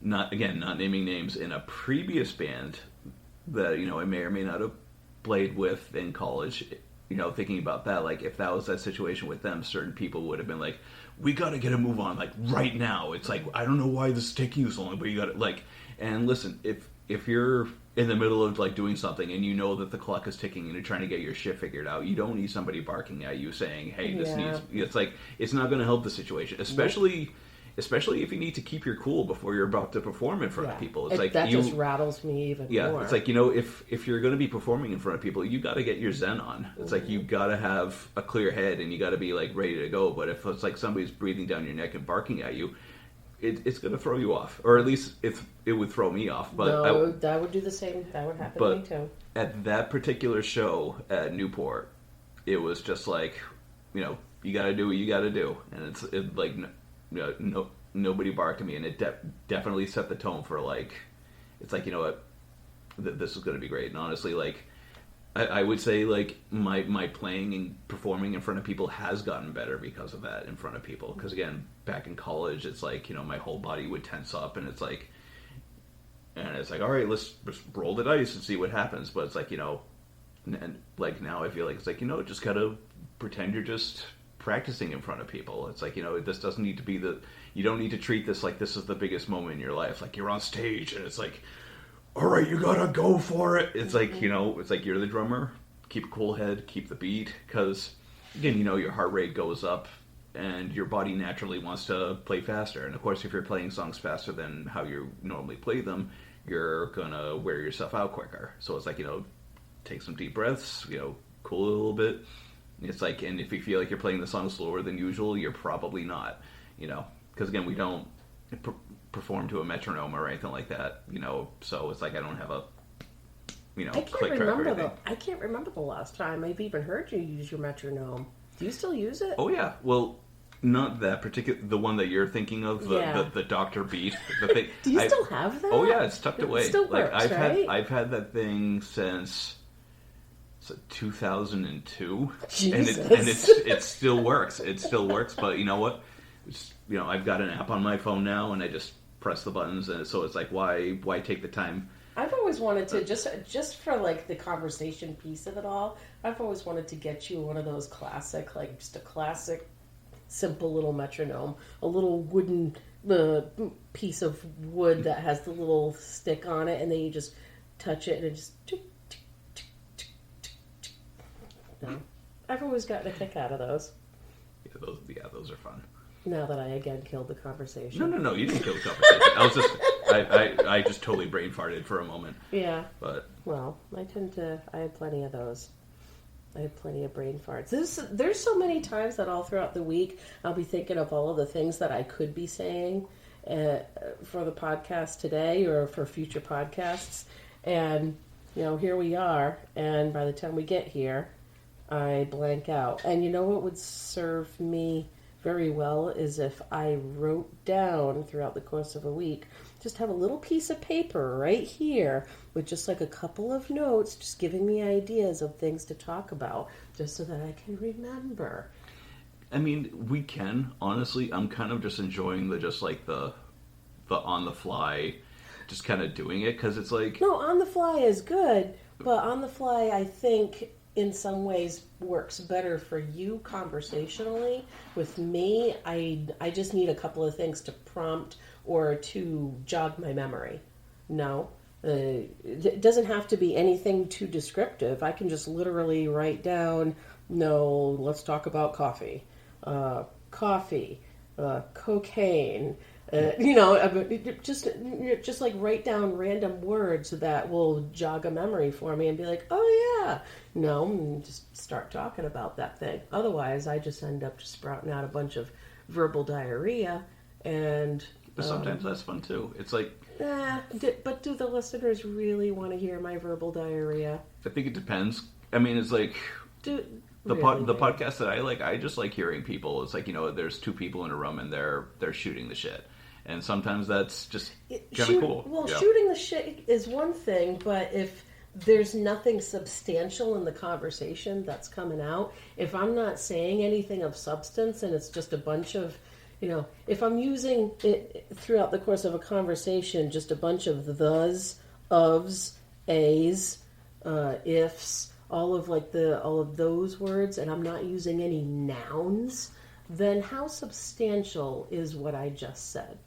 not naming names, in a previous band that I may or may not have played with in college, thinking about that, like if that was that situation with them, certain people would have been like, we got to get a move on like right now. It's like, I don't know why this is taking you so long, but you got to like. And listen, if you're in the middle of like doing something and you know that the clock is ticking and you're trying to get your shit figured out, you don't need somebody barking at you saying, hey, this needs, it's like, it's not going to help the situation, especially if you need to keep your cool before you're about to perform in front of people. It's like that just rattles me even more. It's like, if you're going to be performing in front of people, you got to get your zen on. It's like, you got to have a clear head and you got to be like ready to go. But if it's like somebody's breathing down your neck and barking at you, it's going to throw you off, or at least it would throw me off. But I would do the same. That would happen to me too. At that particular show at Newport, it was just like, you got to do what you got to do, and it's like nobody barked at me, and it definitely set the tone for like, it's like, this is going to be great. And honestly, like, I would say like my playing and performing in front of people has gotten better because of that in front of people. Because again, back in college, it's like, my whole body would tense up, and it's like, all right, let's roll the dice and see what happens. But it's like, and like now I feel like it's like, just gotta pretend you're just practicing in front of people. It's like, this doesn't need to be you don't need to treat this like this is the biggest moment in your life. Like you're on stage and it's like, all right, you gotta go for it. It's like, it's like you're the drummer. Keep a cool head, keep the beat, because again, your heart rate goes up and your body naturally wants to play faster. And of course, if you're playing songs faster than how you normally play them, you're gonna wear yourself out quicker. So it's like, take some deep breaths, cool a little bit. It's like, and if you feel like you're playing the song slower than usual, you're probably not, because again, we don't perform to a metronome or anything like that, so it's like I don't have a click track or anything. I can't remember the last time I've even heard you use your metronome. Do you still use it? Oh yeah, well, not that particular, the one that you're thinking of, the Dr. Beat, the thing. Do you still have that? Oh yeah, it's tucked away. It still works, right? I've had that thing since 2002. Jesus. And it still works. It still works, but you know what? I've got an app on my phone now, and I just press the buttons, and so it's like, why take the time? I've always wanted to, just for like the conversation piece of it all, I've always wanted to get you one of those classic, like just a classic, simple little metronome, a little wooden piece of wood that has the little stick on it, and then you just touch it, and it just No. I've always gotten a kick out of those. Those are fun. Now that I again killed the conversation. No, you didn't kill the conversation. I just totally brain farted for a moment. Yeah. But well, I had plenty of those. I have plenty of brain farts. There's so many times that all throughout the week I'll be thinking of all of the things that I could be saying for the podcast today or for future podcasts. And, here we are. And by the time we get here, I blank out. And you know what would serve me very well is if I wrote down throughout the course of a week, just have a little piece of paper right here with just like a couple of notes, just giving me ideas of things to talk about, just so that I can remember. I mean, we can. Honestly, I'm kind of just enjoying the on the fly, just kind of doing it, because it's like... No, on the fly is good, but on the fly, I think in some ways works better for you conversationally. With me, I just need a couple of things to prompt or to jog my memory. No, it doesn't have to be anything too descriptive. I can just literally write down, let's talk about coffee, cocaine, just like write down random words that will jog a memory for me and be like, oh yeah, just start talking about that thing. Otherwise, I just end up just sprouting out a bunch of verbal diarrhea. And but sometimes that's fun too. It's like, but do the listeners really want to hear my verbal diarrhea? I think it depends. I mean, it's like the podcast that I like. I just like hearing people. It's like, there's two people in a room and they're shooting the shit. And sometimes that's just kind of cool. Well, shooting the shit is one thing, but if there's nothing substantial in the conversation that's coming out, if I'm not saying anything of substance and it's just a bunch of, if I'm using it throughout the course of a conversation, just a bunch of thes, ofs, as, ifs, all of those words, and I'm not using any nouns, then how substantial is what I just said?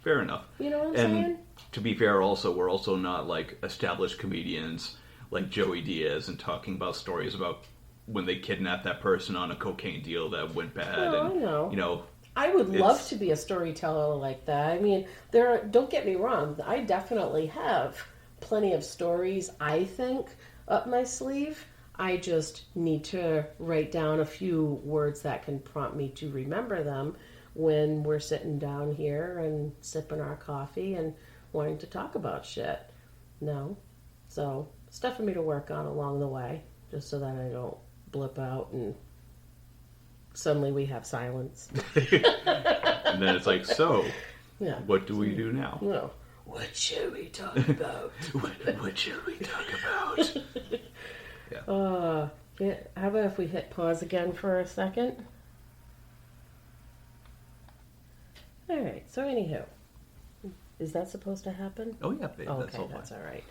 Fair enough. You know what I'm saying? To be fair, we're also not like established comedians like Joey Diaz and talking about stories about when they kidnapped that person on a cocaine deal that went bad. Oh, and, I know. I would love to be a storyteller like that. I mean, don't get me wrong, I definitely have plenty of stories, I think, up my sleeve. I just need to write down a few words that can prompt me to remember them when we're sitting down here and sipping our coffee and wanting to talk about shit. So stuff for me to work on along the way, just so that I don't blip out and suddenly we have silence. And then it's like, what do we do now? What should we talk about? what should we talk about? Yeah. How about if we hit pause again for a second? All right. So anywho, is that supposed to happen? Oh yeah, babe, that's all right.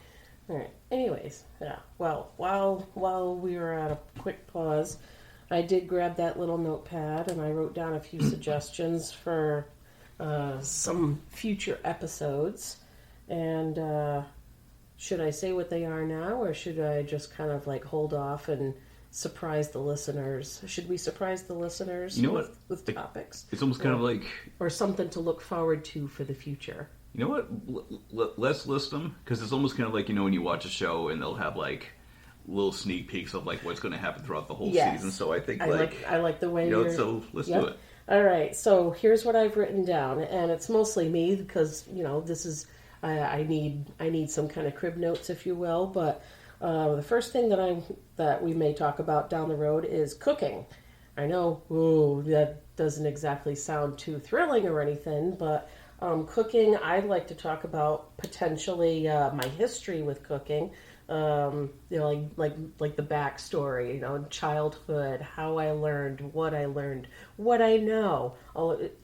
All right. Anyways, yeah. Well, while we were at a quick pause, I did grab that little notepad and I wrote down a few suggestions for some future episodes. And should I say what they are now, or should I just kind of like hold off and surprise the listeners? Should we surprise the listeners with topics? It's almost kind of like... Or something to look forward to for the future. You know what? Let's list them, because it's almost kind of like, when you watch a show and they'll have like little sneak peeks of like what's going to happen throughout the whole season. So I think I like the way so let's do it. All right. So here's what I've written down, and it's mostly me because this is I need some kind of crib notes, if you will. But the first thing that we may talk about down the road is cooking. I know, that doesn't exactly sound too thrilling or anything, but cooking, I'd like to talk about potentially my history with cooking. Like the backstory, childhood, how I learned, what I know,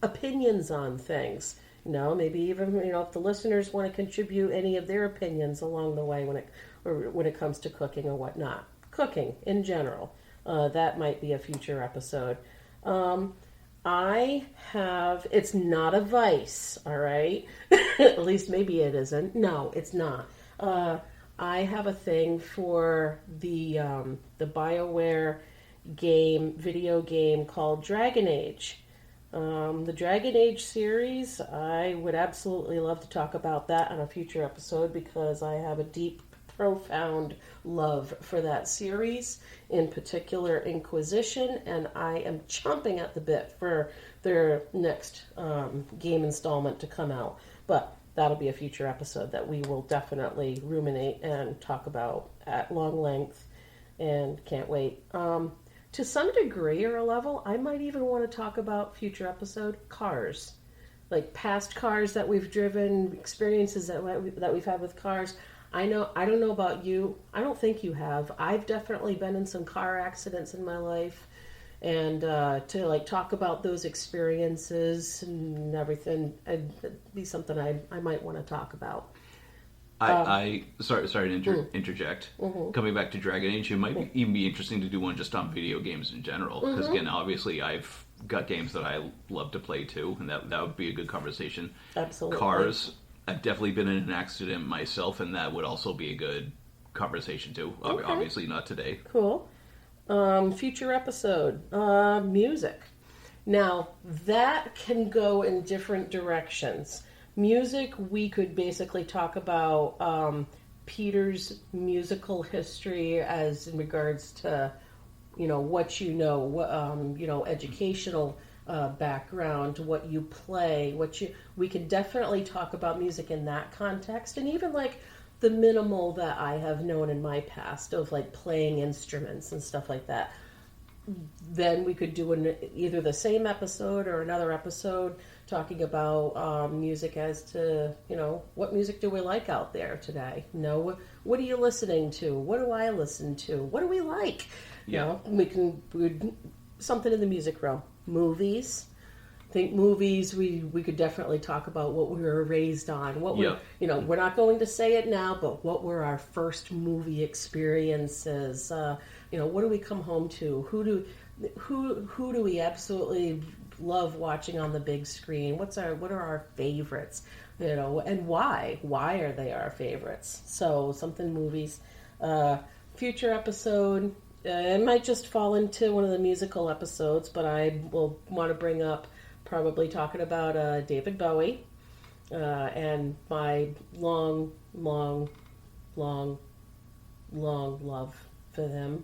opinions on things. Maybe even if the listeners want to contribute any of their opinions along the way when it comes to cooking or whatnot. Cooking in general, that might be a future episode. It's not a vice, all right? At least maybe it isn't. No, it's not. I have a thing for the BioWare video game called Dragon Age. The Dragon Age series, I would absolutely love to talk about that on a future episode because I have a deep, profound love for that series, in particular Inquisition, and I am chomping at the bit for their next game installment to come out. But that'll be a future episode that we will definitely ruminate and talk about at long length, and can't wait. To some degree or a level, I might even want to talk about future episode cars, like past cars that we've driven, experiences that we've had with cars. I don't know about you. I don't think you have. I've definitely been in some car accidents in my life, and to like talk about those experiences and everything, it'd be something I might want to talk about. Sorry to interject. Coming back to Dragon Age, it might even be interesting to do one just on video games in general. Because again, obviously, I've got games that I love to play too, and that would be a good conversation. Absolutely. Cars, I've definitely been in an accident myself, and that would also be a good conversation too. Okay. Obviously, not today. Cool. Future episode, music. Now that can go in different directions. Music, we could basically talk about Peter's musical history as in regards to, what educational background, what you play, we could definitely talk about music in that context, and even like the minimal that I have known in my past of like playing instruments and stuff like that. Then we could do either the same episode or another episode talking about music as to, what music do we like out there today? What are you listening to? What do I listen to? What do we like? Yeah. We'd something in the music realm. Movies. I think movies, we could definitely talk about what we were raised on. We're not going to say it now, but what were our first movie experiences? What do we come home to? Who do we absolutely love watching on the big screen? What are our favorites? And why? Why are they our favorites? So something movies. Future episode. It might just fall into one of the musical episodes, but I will want to bring up probably talking about David Bowie and my long love for him.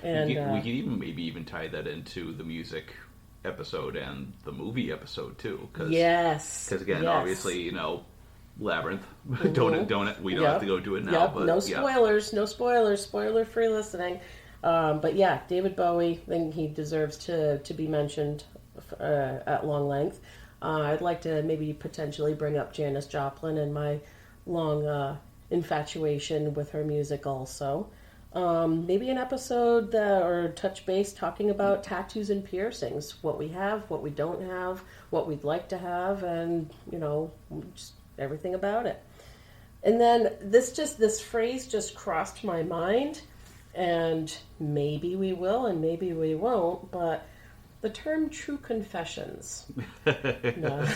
And we could even maybe tie that into the music episode and the movie episode too. Because again, obviously, Labyrinth. We don't have to go do it now. But, no spoilers. No spoilers. Spoiler-free listening. But yeah, David Bowie, I think he deserves to be mentioned at long length. I'd like to maybe potentially bring up Janis Joplin and my long infatuation with her music also. Maybe an episode or touch base talking about tattoos and piercings, what we have, what we don't have, what we'd like to have, and just everything about it. And then this phrase just crossed my mind, and maybe we will and maybe we won't, but the term true confessions. No.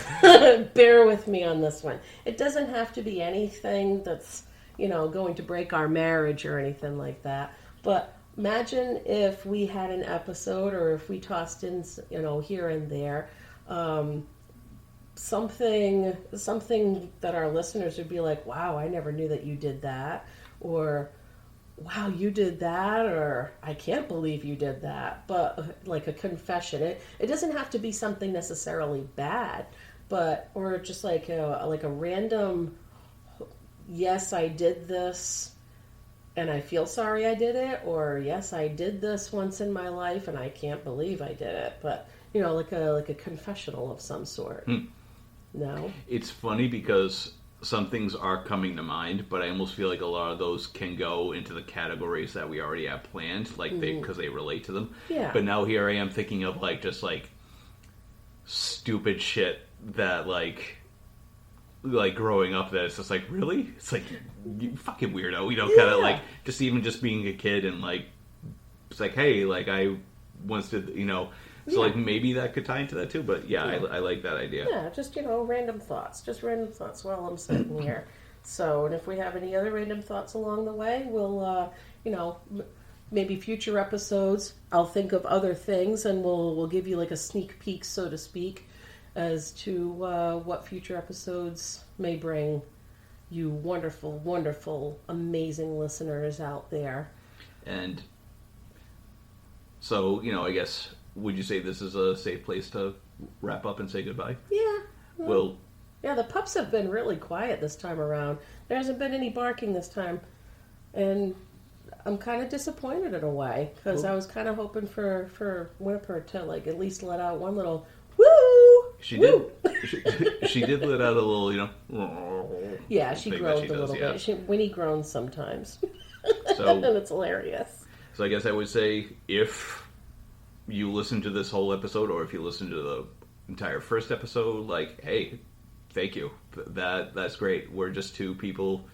Bear with me on this one. It doesn't have to be anything that's going to break our marriage or anything like that. But imagine if we had an episode, or if we tossed in, here and there, something that our listeners would be like, wow, I never knew that you did that. Or, wow, you did that. Or, I can't believe you did that. But like a confession. It doesn't have to be something necessarily bad, or just like a random, yes, I did this and I feel sorry I did it, or yes, I did this once in my life and I can't believe I did it. But, like a confessional of some sort. No? It's funny because some things are coming to mind, but I almost feel like a lot of those can go into the categories that we already have planned, because they relate to them. Yeah. But now here I am thinking of just stupid shit that growing up, that it's just really? It's you fucking weirdo, kind of just being a kid, and it's hey, I once did, so maybe that could tie into that too, but I like that idea. Yeah, just, random thoughts while I'm sitting here. So, and if we have any other random thoughts along the way, we'll, maybe future episodes, I'll think of other things, and we'll give you like a sneak peek, so to speak, as to what future episodes may bring you wonderful, wonderful, amazing listeners out there. And so, I guess, would you say this is a safe place to wrap up and say goodbye? Yeah. Well, yeah, the pups have been really quiet this time around. There hasn't been any barking this time. And I'm kind of disappointed in a way, because I was kind of hoping for Whimper to, like, at least let out one little woo! She woo! did. She did let out a little, Yeah, she thing that groaned she a does, little yeah. bit. Winnie groans sometimes. So, and it's hilarious. So I guess I would say, if you listen to this whole episode, or if you listen to the entire first episode, like, hey, thank you. That's great. We're just two people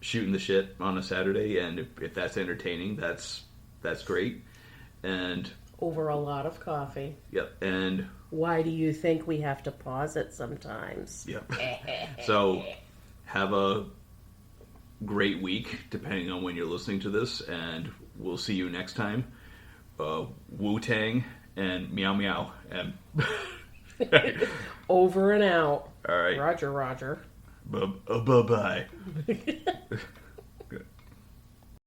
shooting the shit on a Saturday, and if that's entertaining, that's great. And Over a lot of coffee. yep, and Why do you think we have to pause it sometimes? yep. So have a great week, depending on when you're listening to this, and we'll see you next time. Wu-Tang and meow meow. And Over and out. all right. Roger, Roger. Bye-bye.